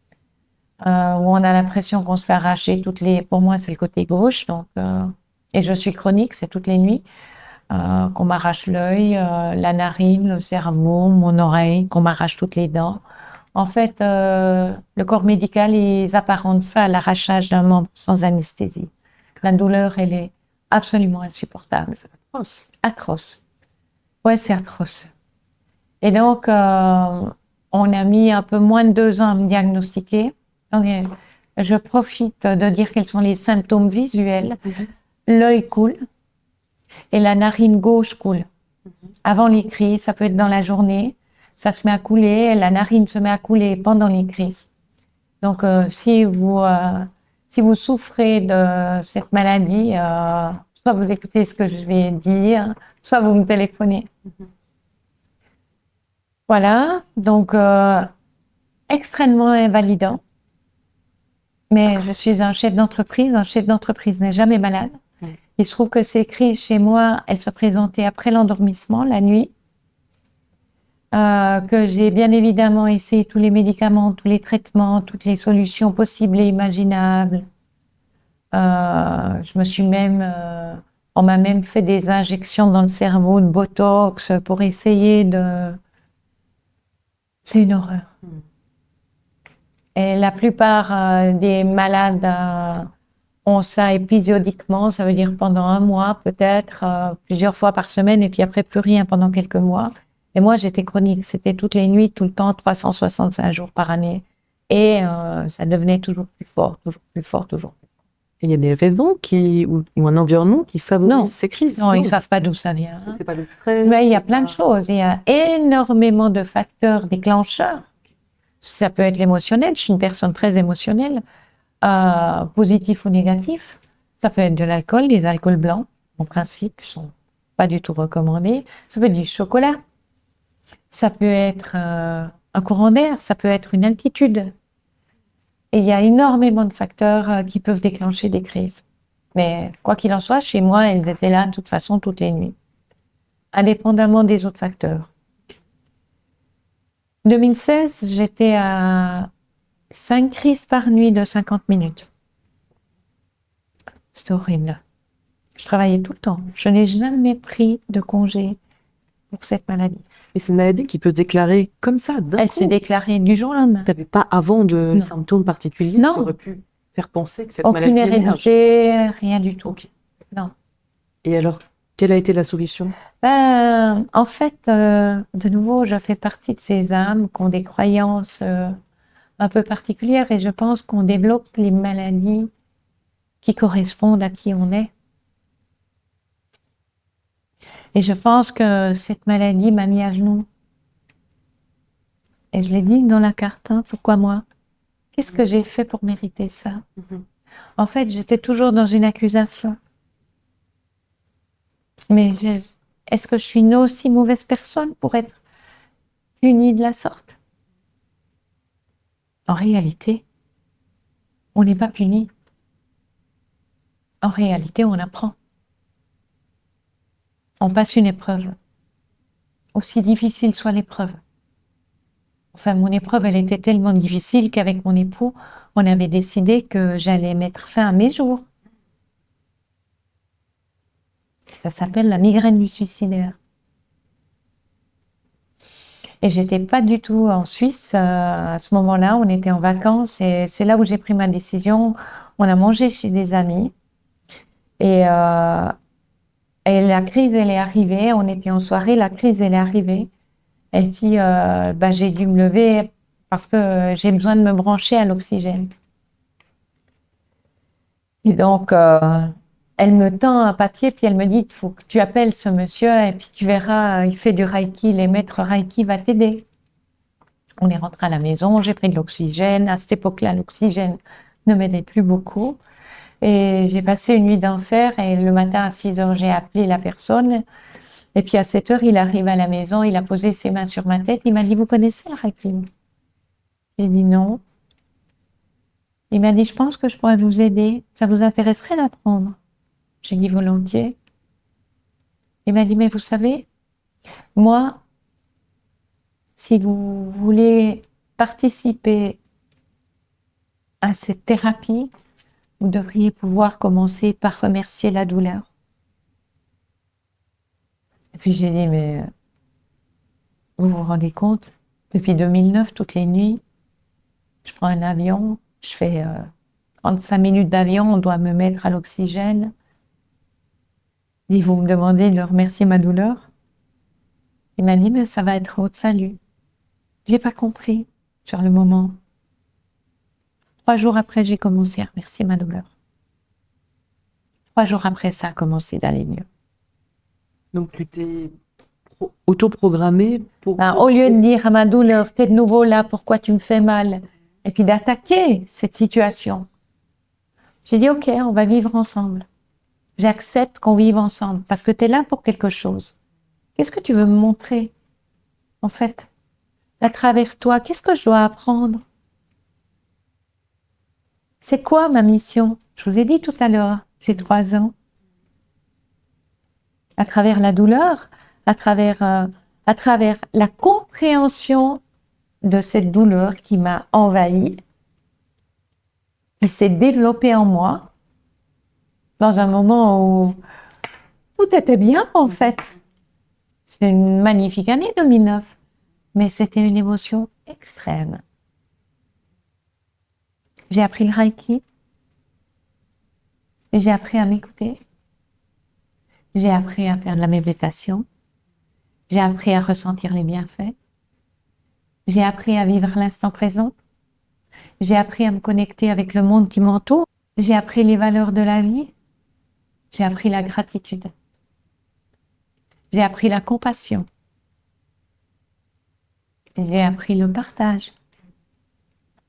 où on a l'impression qu'on se fait arracher pour moi c'est le côté gauche, donc et je suis chronique, c'est toutes les nuits, qu'on m'arrache l'œil, la narine, le cerveau, mon oreille, qu'on m'arrache toutes les dents. En fait, le corps médical, ils apparentent ça à l'arrachage d'un membre sans anesthésie. La douleur, elle est absolument insupportable. C'est atroce. Atroce. Ouais, c'est atroce. Et donc, on a mis un peu moins de 2 ans à me diagnostiquer. Donc, je profite de dire quels sont les symptômes visuels. L'œil coule et la narine gauche coule. Avant les crises, ça peut être dans la journée, ça se met à couler et la narine se met à couler pendant les crises. Donc, si vous souffrez de cette maladie, soit vous écoutez ce que je vais dire, soit vous me téléphonez. Voilà, donc extrêmement invalidant. Mais je suis un chef d'entreprise n'est jamais malade. Il se trouve que ces crises chez moi, elles se présentaient après l'endormissement, la nuit, que j'ai bien évidemment essayé tous les médicaments, tous les traitements, toutes les solutions possibles et imaginables. Je me suis on m'a même fait des injections dans le cerveau de Botox pour essayer de... C'est une horreur. Et la plupart des malades ont ça épisodiquement, ça veut dire pendant 1 mois peut-être, plusieurs fois par semaine, et puis après plus rien pendant quelques mois. Et moi, j'étais chronique, c'était toutes les nuits, tout le temps, 365 jours par année. Et ça devenait toujours plus fort, toujours plus fort, toujours plus fort. Et il y a des raisons ou un environnement qui favorise ces crises? Non, ils ne savent pas d'où ça vient. C'est pas le stress? Mais il y a plein de choses. Il y a énormément de facteurs déclencheurs. Ça peut être l'émotionnel, je suis une personne très émotionnelle, positif ou négatif. Ça peut être de l'alcool, des alcools blancs, en principe, qui sont pas du tout recommandés. Ça peut être du chocolat. Ça peut être un courant d'air, ça peut être une altitude. Et il y a énormément de facteurs qui peuvent déclencher des crises. Mais quoi qu'il en soit, chez moi, elles étaient là de toute façon toutes les nuits, indépendamment des autres facteurs. 2016, j'étais à 5 crises par nuit de 50 minutes. C'est horrible. Je travaillais tout le temps. Je n'ai jamais pris de congé pour cette maladie. Et c'est une maladie qui peut se déclarer comme ça, d'un coup. Elle s'est déclarée du jour au lendemain. Tu n'avais pas avant de Non. symptômes particuliers Non. qui auraient pu faire penser que cette Aucune maladie émerge? hérédité, rien du tout. Ok. Non. Et alors, quelle a été la solution? En fait, de nouveau, je fais partie de ces âmes qui ont des croyances un peu particulières et je pense qu'on développe les maladies qui correspondent à qui on est. Et je pense que cette maladie m'a mis à genoux. Et je l'ai dit dans la carte, hein, pourquoi moi? Qu'est-ce que j'ai fait pour mériter ça? En fait, j'étais toujours dans une accusation. Mais est-ce que je suis une aussi mauvaise personne pour être punie de la sorte? En réalité, on n'est pas puni. En réalité, on apprend. On passe une épreuve. Aussi difficile soit l'épreuve. Enfin, mon épreuve, elle était tellement difficile qu'avec mon époux, on avait décidé que j'allais mettre fin à mes jours. Ça s'appelle la migraine du suicidaire. Et j'étais pas du tout en Suisse à ce moment-là. On était en vacances et c'est là où j'ai pris ma décision. On a mangé chez des amis et, et la crise, elle est arrivée. On était en soirée, la crise, elle est arrivée. Et puis, j'ai dû me lever parce que j'ai besoin de me brancher à l'oxygène. Et donc, elle me tend un papier, puis elle me dit, il faut que tu appelles ce monsieur, et puis tu verras, il fait du Reiki, les maîtres Reiki va t'aider. On est rentré à la maison, j'ai pris de l'oxygène. À cette époque-là, l'oxygène ne m'aidait plus beaucoup. Et j'ai passé une nuit d'enfer, et le matin à 6 heures, j'ai appelé la personne. Et puis à 7 heures, il arrive à la maison, il a posé ses mains sur ma tête, il m'a dit, vous connaissez le Reiki? J'ai dit non. Il m'a dit, je pense que je pourrais vous aider. Ça vous intéresserait d'apprendre? J'ai dit volontiers. Il m'a dit, mais vous savez, moi, si vous voulez participer à cette thérapie, vous devriez pouvoir commencer par remercier la douleur. Et puis j'ai dit, mais vous vous rendez compte? Depuis 2009, toutes les nuits, je prends un avion, je fais 35 minutes d'avion, on doit me mettre à l'oxygène. Et vous me demandez de remercier ma douleur? Il m'a dit, mais ça va être votre salut. J'ai pas compris sur le moment. 3 jours après, j'ai commencé à remercier ma douleur. 3 jours après, ça a commencé d'aller mieux. Donc, tu t'es auto-programmée pour... Au lieu de dire à ma douleur, t'es de nouveau là, pourquoi tu me fais mal? Et puis d'attaquer cette situation. J'ai dit, ok, on va vivre ensemble. J'accepte qu'on vive ensemble parce que tu es là pour quelque chose. Qu'est-ce que tu veux me montrer, en fait, à travers toi? Qu'est-ce que je dois apprendre? C'est quoi ma mission? Je vous ai dit tout à l'heure, j'ai 3 ans. À travers la douleur, à travers la compréhension de cette douleur qui m'a envahie, qui s'est développée en moi, dans un moment où tout était bien, en fait. C'est une magnifique année 2009, mais c'était une émotion extrême. J'ai appris le Reiki, j'ai appris à m'écouter, j'ai appris à faire de la méditation, j'ai appris à ressentir les bienfaits, j'ai appris à vivre l'instant présent, j'ai appris à me connecter avec le monde qui m'entoure, j'ai appris les valeurs de la vie, j'ai appris la gratitude, j'ai appris la compassion, j'ai appris le partage.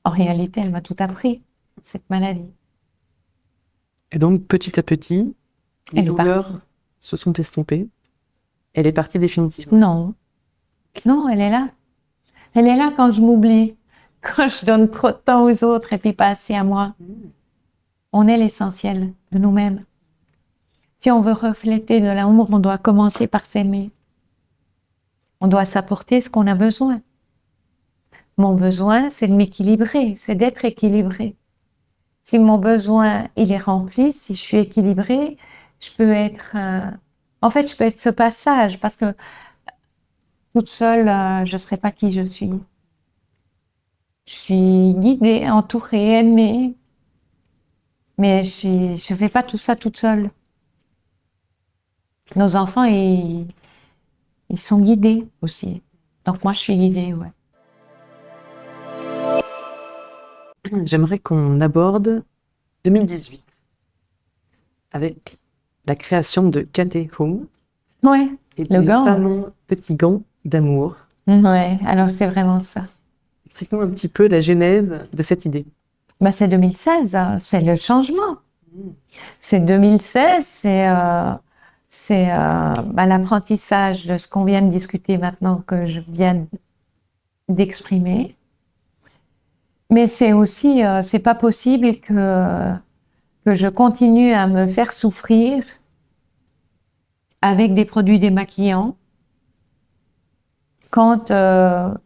En réalité, elle m'a tout appris, cette maladie. Et donc, petit à petit, les douleurs se sont estompées. Elle est partie définitivement. Non. Non, elle est là. Elle est là quand je m'oublie, quand je donne trop de temps aux autres et puis pas assez à moi. On est l'essentiel de nous-mêmes. Si on veut refléter de l'amour, on doit commencer par s'aimer. On doit s'apporter ce qu'on a besoin. Mon besoin, c'est de m'équilibrer, c'est d'être équilibré. Si mon besoin, il est rempli, si je suis équilibrée, je peux être... En fait, je peux être ce passage, parce que toute seule, je ne serais pas qui je suis. Je suis guidée, entourée, aimée, mais je ne fais pas tout ça toute seule. Nos enfants, ils sont guidés aussi. Donc moi, je suis guidée, ouais. J'aimerais qu'on aborde 2018 avec la création de Kate Home. Ouais, et le gant. Fameux petits gants d'amour. Ouais, alors c'est vraiment ça. Explique-nous un petit peu la genèse de cette idée. C'est 2016, c'est le changement. C'est 2016, c'est l'apprentissage de ce qu'on vient de discuter maintenant, que je viens d'exprimer. Mais c'est aussi, c'est pas possible que je continue à me faire souffrir avec des produits démaquillants quand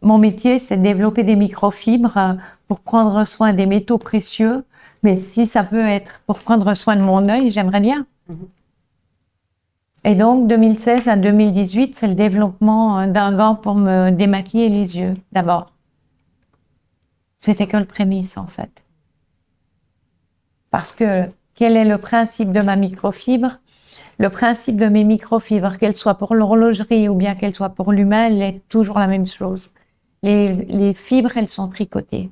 mon métier, c'est de développer des microfibres pour prendre soin des métaux précieux, mais si ça peut être pour prendre soin de mon œil, j'aimerais bien. Et donc, 2016 à 2018, c'est le développement d'un gant pour me démaquiller les yeux, d'abord. C'était que le prémisse, en fait. Parce que, quel est le principe de ma microfibre? Le principe de mes microfibres, qu'elles soient pour l'horlogerie ou bien qu'elles soient pour l'humain, elle est toujours la même chose. Les fibres, elles sont tricotées.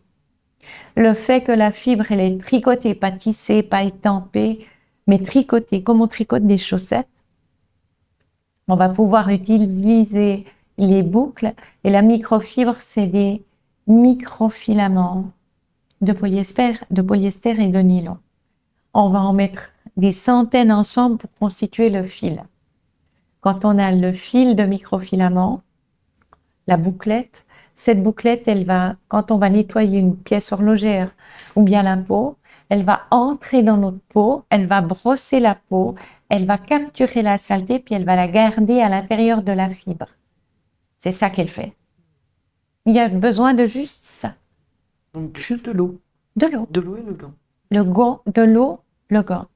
Le fait que la fibre, elle est tricotée, pas tissée, pas étampée, mais tricotée, comme on tricote des chaussettes, on va pouvoir utiliser les boucles. Et la microfibre, c'est des microfilaments de polyester et de nylon. On va en mettre des centaines ensemble pour constituer le fil. Quand on a le fil de microfilament, la bouclette, cette bouclette, elle va, quand on va nettoyer une pièce horlogère ou bien la peau, elle va entrer dans notre peau, elle va brosser la peau, elle va capturer la saleté, puis elle va la garder à l'intérieur de la fibre. C'est ça qu'elle fait. Il y a besoin de juste ça. Donc, juste de l'eau. De l'eau. De l'eau et le gant. Le gant, de l'eau, le gant.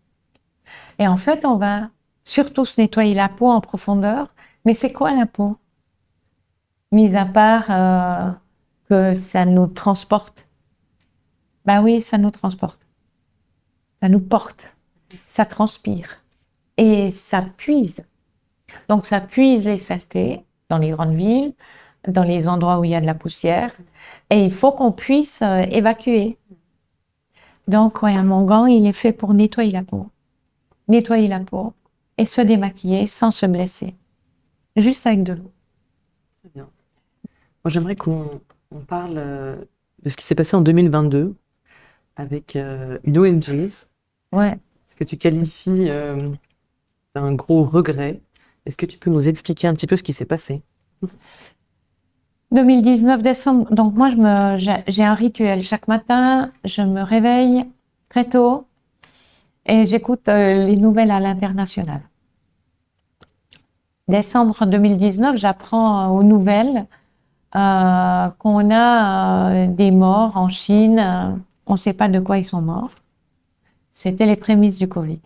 Et en fait, on va surtout se nettoyer la peau en profondeur. Mais c'est quoi la peau? Mis à part que ça nous transporte. Ben oui, ça nous transporte. Ça nous porte. Ça transpire. Et ça puise. Donc, ça puise les saletés dans les grandes villes, dans les endroits où il y a de la poussière. Et il faut qu'on puisse évacuer. Donc, ouais, mon gant, il est fait pour nettoyer la peau. Nettoyer la peau et se démaquiller sans se blesser. Juste avec de l'eau. Très bien. Moi, j'aimerais qu'on parle de ce qui s'est passé en 2022 avec une ONG. Ouais. Ce que tu qualifies d'un gros regret. Est-ce que tu peux nous expliquer un petit peu ce qui s'est passé? 2019 décembre. Donc moi, j'ai un rituel. Chaque matin, je me réveille très tôt et j'écoute les nouvelles à l'international. Décembre 2019, j'apprends aux nouvelles qu'on a des morts en Chine. On ne sait pas de quoi ils sont morts. C'était les prémices du Covid.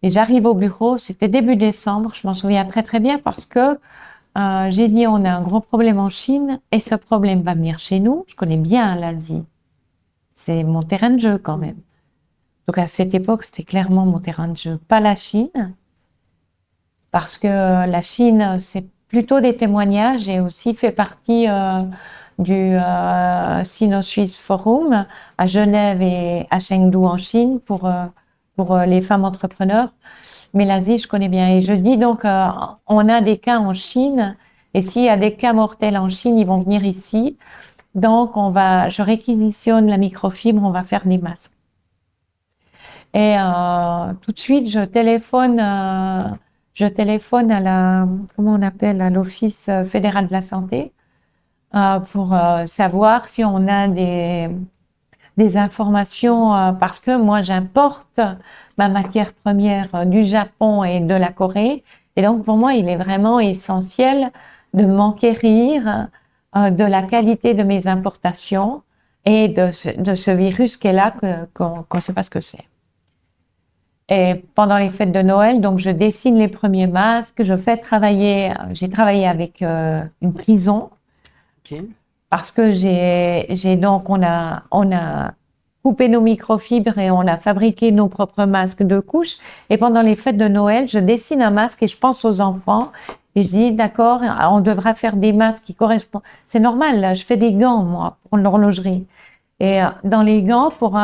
Et j'arrive au bureau, c'était début décembre, je m'en souviens très très bien parce que j'ai dit on a un gros problème en Chine et ce problème va venir chez nous. Je connais bien l'Asie. C'est mon terrain de jeu quand même. Donc à cette époque, c'était clairement mon terrain de jeu, pas la Chine. Parce que la Chine, c'est plutôt des témoignages. J'ai aussi fait partie du Sino-Suisse Forum à Genève et à Chengdu en Chine pour les femmes entrepreneurs. Mais l'Asie, je connais bien. Et je dis donc, on a des cas en Chine. Et s'il y a des cas mortels en Chine, ils vont venir ici. Donc, je réquisitionne la microfibre, on va faire des masques. Et tout de suite, je téléphone à comment on appelle, à l'Office fédéral de la santé pour savoir si on a des informations parce que moi, j'importe ma matière première du Japon et de la Corée. Et donc, pour moi, il est vraiment essentiel de m'enquérir de la qualité de mes importations et de ce virus qui est là, qu'on ne sait pas ce que c'est. Et pendant les fêtes de Noël, donc je dessine les premiers masques, j'ai travaillé avec une prison. Okay. Parce que on a coupé nos microfibres et on a fabriqué nos propres masques de couches. Et pendant les fêtes de Noël, je dessine un masque et je pense aux enfants. Et je dis, d'accord, on devra faire des masques qui correspondent. C'est normal, là, je fais des gants, moi, pour l'horlogerie. Et dans les gants, pour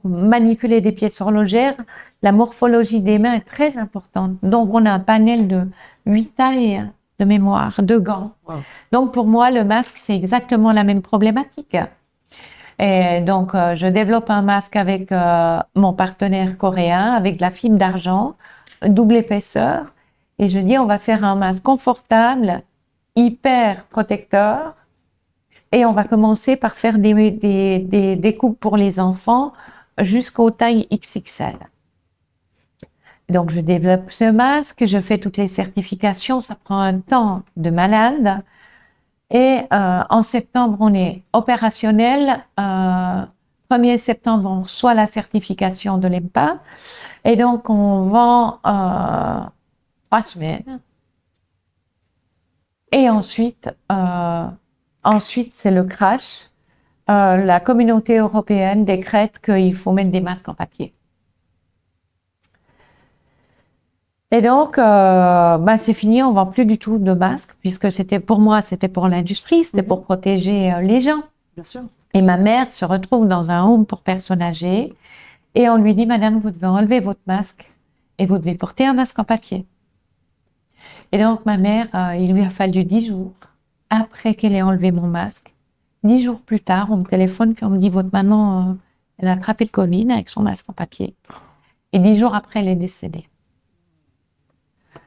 manipuler des pièces horlogères, la morphologie des mains est très importante. Donc, on a un panel de 8 tailles de mémoire, de gants. Wow. Donc, pour moi, le masque, c'est exactement la même problématique. Et donc, je développe un masque avec mon partenaire coréen, avec de la fibre d'argent, double épaisseur. Et je dis, on va faire un masque confortable, hyper protecteur. Et on va commencer par faire des coupes pour les enfants jusqu'aux tailles XXL. Donc, je développe ce masque, je fais toutes les certifications, ça prend un temps de malade. Et en septembre, on est opérationnel. 1er septembre, on reçoit la certification de l'EMPA. Et donc, on vend 3 semaines. Et ensuite, c'est le crash. La communauté européenne décrète qu'il faut mettre des masques en papier. Et donc, c'est fini, on vend plus du tout de masques, puisque c'était pour l'industrie, c'était pour protéger les gens. Bien sûr. Et ma mère se retrouve dans un home pour personnes âgées, et on lui dit, Madame, vous devez enlever votre masque, et vous devez porter un masque en papier. Et donc, ma mère, il lui a fallu 10 jours après qu'elle ait enlevé mon masque. 10 jours plus tard, on me téléphone, puis on me dit, votre maman, elle a attrapé le Covid avec son masque en papier. Et 10 jours après, elle est décédée.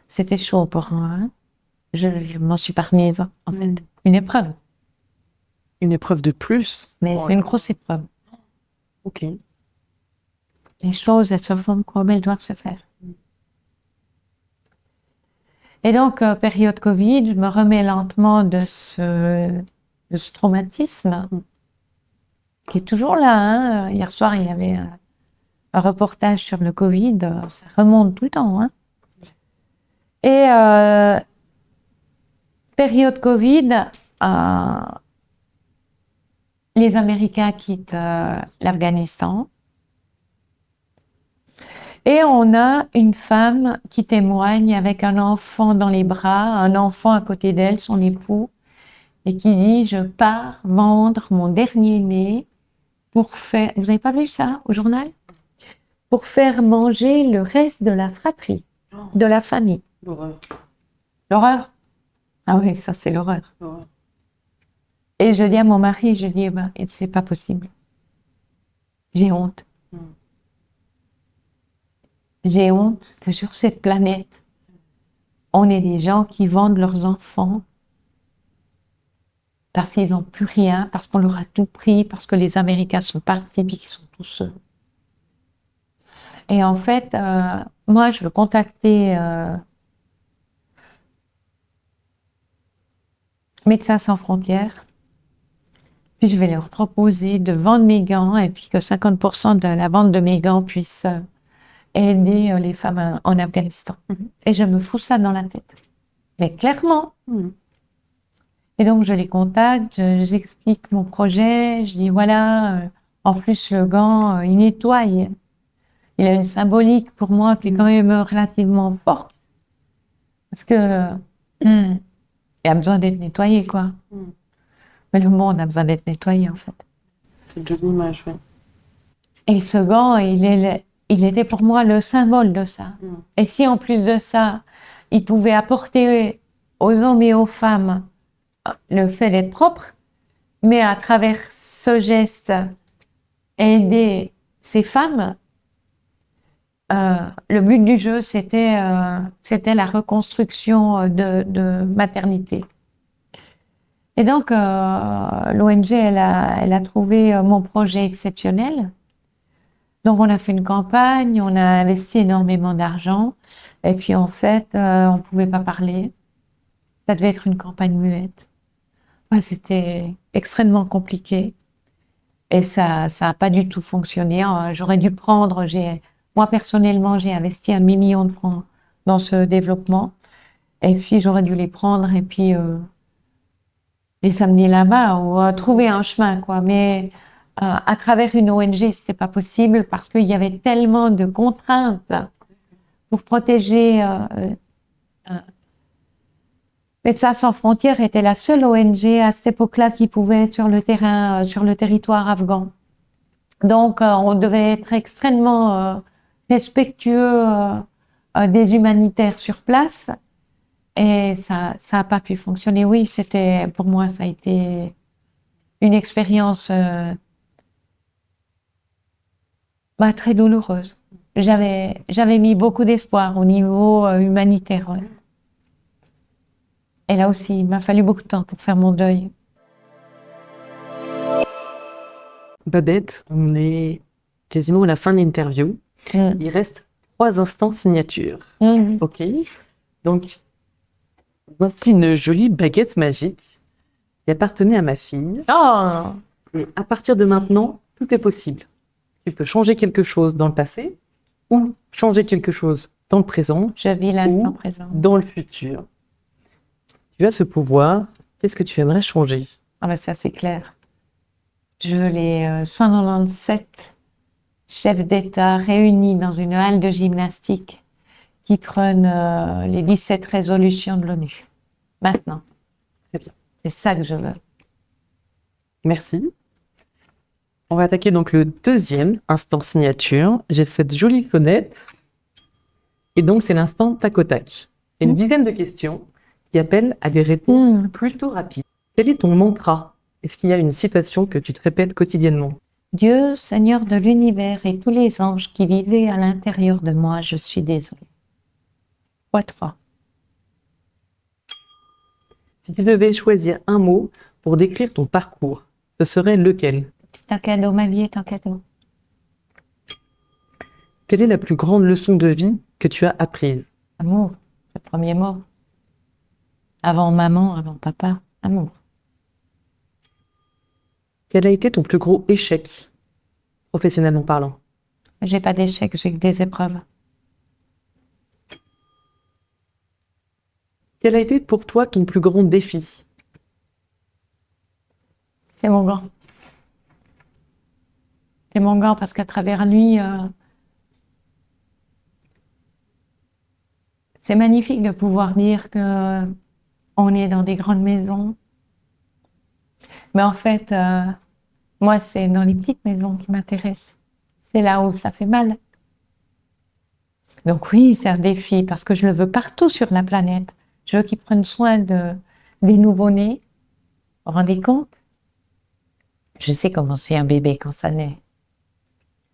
C'était chaud pour moi. Hein. Je m'en suis pas remise, en fait. Une épreuve. Une épreuve de plus. Mais c'est une grosse épreuve. Ok. Les choses, elles se font comme elles doivent se faire. Et donc, période Covid, je me remets lentement de ce traumatisme qui est toujours là. Hein. Hier soir, il y avait un reportage sur le Covid. Ça remonte tout le temps. Hein. Et période Covid, les Américains quittent l'Afghanistan. Et on a une femme qui témoigne avec un enfant dans les bras, un enfant à côté d'elle, son époux, et qui dit « Je pars vendre mon dernier-né pour faire… » Vous n'avez pas vu ça au journal? Pour faire manger le reste de la fratrie, de la famille. L'horreur. L'horreur? Ah oui, ça c'est l'horreur. Et je dis à mon mari, je dis, c'est pas possible. J'ai honte. J'ai honte que sur cette planète, on ait des gens qui vendent leurs enfants parce qu'ils n'ont plus rien, parce qu'on leur a tout pris, parce que les Américains sont partis et qu'ils sont tous seuls. Et en fait, moi, je veux contacter Médecins sans frontières. Puis je vais leur proposer de vendre mes gants et puis que 50% de la vente de mes gants puisse aider les femmes en Afghanistan. Et je me fous ça dans la tête. Mais clairement. Et donc je les contacte, j'explique mon projet, je dis voilà, en plus le gant, il nettoie. Il a une symbolique pour moi qui est quand même relativement forte. Parce que il a besoin d'être nettoyé, quoi. Mais le monde a besoin d'être nettoyé, en fait. C'est une jolie image, oui. Et ce gant, il était pour moi le symbole de ça. Et si, en plus de ça, il pouvait apporter aux hommes et aux femmes le fait d'être propre, mais à travers ce geste, aider ces femmes, le but du jeu, c'était la reconstruction de maternité. Et donc, l'ONG, elle a trouvé mon projet exceptionnel. Donc, on a fait une campagne, on a investi énormément d'argent. Et puis, en fait, on ne pouvait pas parler. Ça devait être une campagne muette. C'était extrêmement compliqué. Et ça n'a pas du tout fonctionné. J'aurais dû prendre... Moi, personnellement, j'ai investi 1 demi-million de francs dans ce développement. Et puis, j'aurais dû les prendre et puis les amener là-bas ou trouver un chemin, quoi. Mais à travers une ONG, c'était pas possible parce qu'il y avait tellement de contraintes pour protéger. Médecins sans frontières était la seule ONG à cette époque-là qui pouvait être sur le terrain, sur le territoire afghan. Donc, on devait être extrêmement respectueux des humanitaires sur place. Et ça a pas pu fonctionner. Oui, pour moi, ça a été une expérience très douloureuse. J'avais mis beaucoup d'espoir au niveau humanitaire. Ouais. Et là aussi, il m'a fallu beaucoup de temps pour faire mon deuil. Babette, on est quasiment à la fin de l'interview. Il reste 3 instants signature. Ok. Donc, voici une jolie baguette magique qui appartenait à ma fille. Oh, Et à partir de maintenant, tout est possible. Tu peux changer quelque chose dans le passé ou changer quelque chose dans le présent je vis l'instant ou présent. dans le futur. Tu as ce pouvoir. Qu'est-ce que tu aimerais changer? Ah ben ça, c'est clair. Je veux les 197 chefs d'État réunis dans une halle de gymnastique qui prennent les 17 résolutions de l'ONU. Maintenant. C'est bien. C'est ça que je veux. Merci. On va attaquer donc le deuxième instant signature. J'ai cette jolie fenêtre. Et donc, c'est l'instant tac au tac. C'est une dizaine de questions qui appellent à des réponses plutôt rapides. Quel est ton mantra? Est-ce qu'il y a une citation que tu te répètes quotidiennement? Dieu, Seigneur de l'univers et tous les anges qui vivaient à l'intérieur de moi, je suis désolée. What for? Si tu devais choisir un mot pour décrire ton parcours, ce serait lequel? C'est un cadeau, ma vie est un cadeau. Quelle est la plus grande leçon de vie que tu as apprise? Amour, le premier mot. Avant maman, avant papa, amour. Quel a été ton plus gros échec, professionnellement parlant? J'ai pas d'échec, j'ai que des épreuves. Quel a été pour toi ton plus grand défi? C'est mon gant. C'est mon gant parce qu'à travers lui, c'est magnifique de pouvoir dire que on est dans des grandes maisons. Mais en fait, moi, c'est dans les petites maisons qui m'intéressent. C'est là où ça fait mal. Donc oui, c'est un défi parce que je le veux partout sur la planète. Je veux qu'ils prennent soin des nouveau-nés. Vous vous rendez compte? Je sais comment c'est un bébé quand ça naît.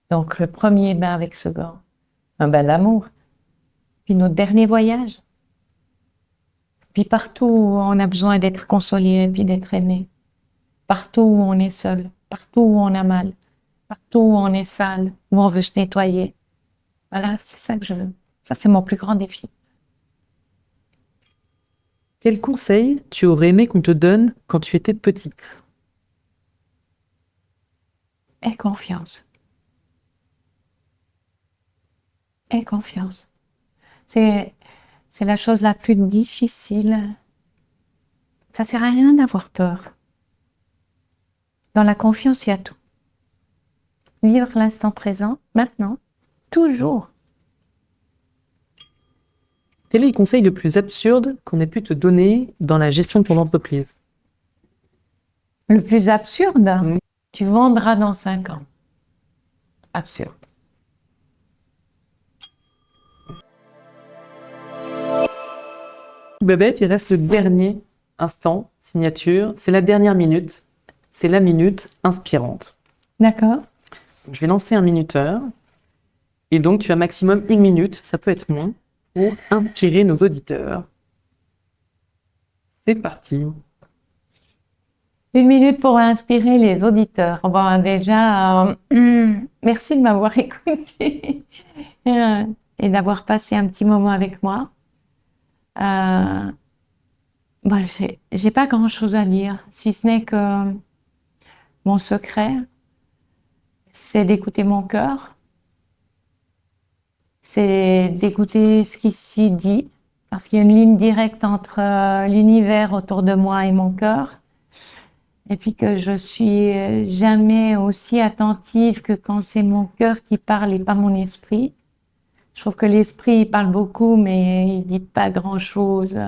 Donc le premier bain avec ce gant, un bain d'amour. Puis notre dernier voyage. Puis partout où on a besoin d'être consolé, puis d'être aimé. Partout où on est seul, partout où on a mal, partout où on est sale, où on veut se nettoyer. Voilà, c'est ça que je veux. Ça, c'est mon plus grand défi. Quel conseil tu aurais aimé qu'on te donne quand tu étais petite? Aie confiance. Aie confiance. C'est la chose la plus difficile. Ça sert à rien d'avoir peur. Dans la confiance, il y a tout. Vivre l'instant présent, maintenant, toujours. Quel est le conseil le plus absurde qu'on ait pu te donner dans la gestion de ton entreprise? Le plus absurde, tu vendras dans 5 ans. Absurde. Babette, il reste le dernier instant signature. C'est la dernière minute. C'est la minute inspirante. D'accord. Je vais lancer un minuteur. Et donc, tu as maximum 1 minute, ça peut être moins, pour inspirer nos auditeurs. C'est parti. 1 minute pour inspirer les auditeurs. Bon, déjà, merci de m'avoir écouté et d'avoir passé un petit moment avec moi. Bon, j'ai pas grand-chose à dire, si ce n'est que mon secret, c'est d'écouter mon cœur, c'est d'écouter ce qui s'y dit, parce qu'il y a une ligne directe entre l'univers autour de moi et mon cœur, et puis que je suis jamais aussi attentive que quand c'est mon cœur qui parle et pas mon esprit. Je trouve que l'esprit il parle beaucoup, mais il dit pas grand-chose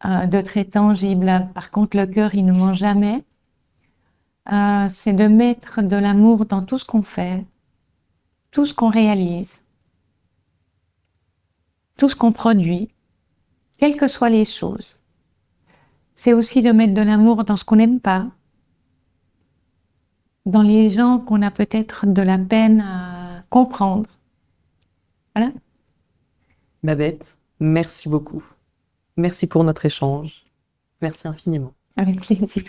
de très tangible. Par contre, le cœur, il ne ment jamais. C'est de mettre de l'amour dans tout ce qu'on fait, tout ce qu'on réalise, tout ce qu'on produit, quelles que soient les choses. C'est aussi de mettre de l'amour dans ce qu'on n'aime pas, dans les gens qu'on a peut-être de la peine à comprendre. Voilà. Babette, merci beaucoup. Merci pour notre échange. Merci infiniment. Avec plaisir.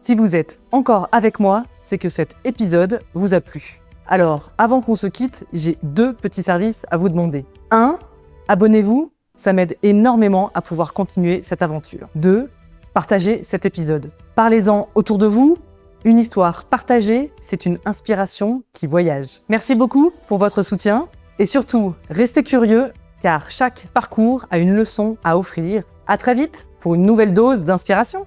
Si vous êtes encore avec moi, c'est que cet épisode vous a plu. Alors, avant qu'on se quitte, j'ai 2 petits services à vous demander. 1, abonnez-vous, ça m'aide énormément à pouvoir continuer cette aventure. 2, partagez cet épisode. Parlez-en autour de vous. Une histoire partagée, c'est une inspiration qui voyage. Merci beaucoup pour votre soutien et surtout, restez curieux car chaque parcours a une leçon à offrir. À très vite pour une nouvelle dose d'inspiration.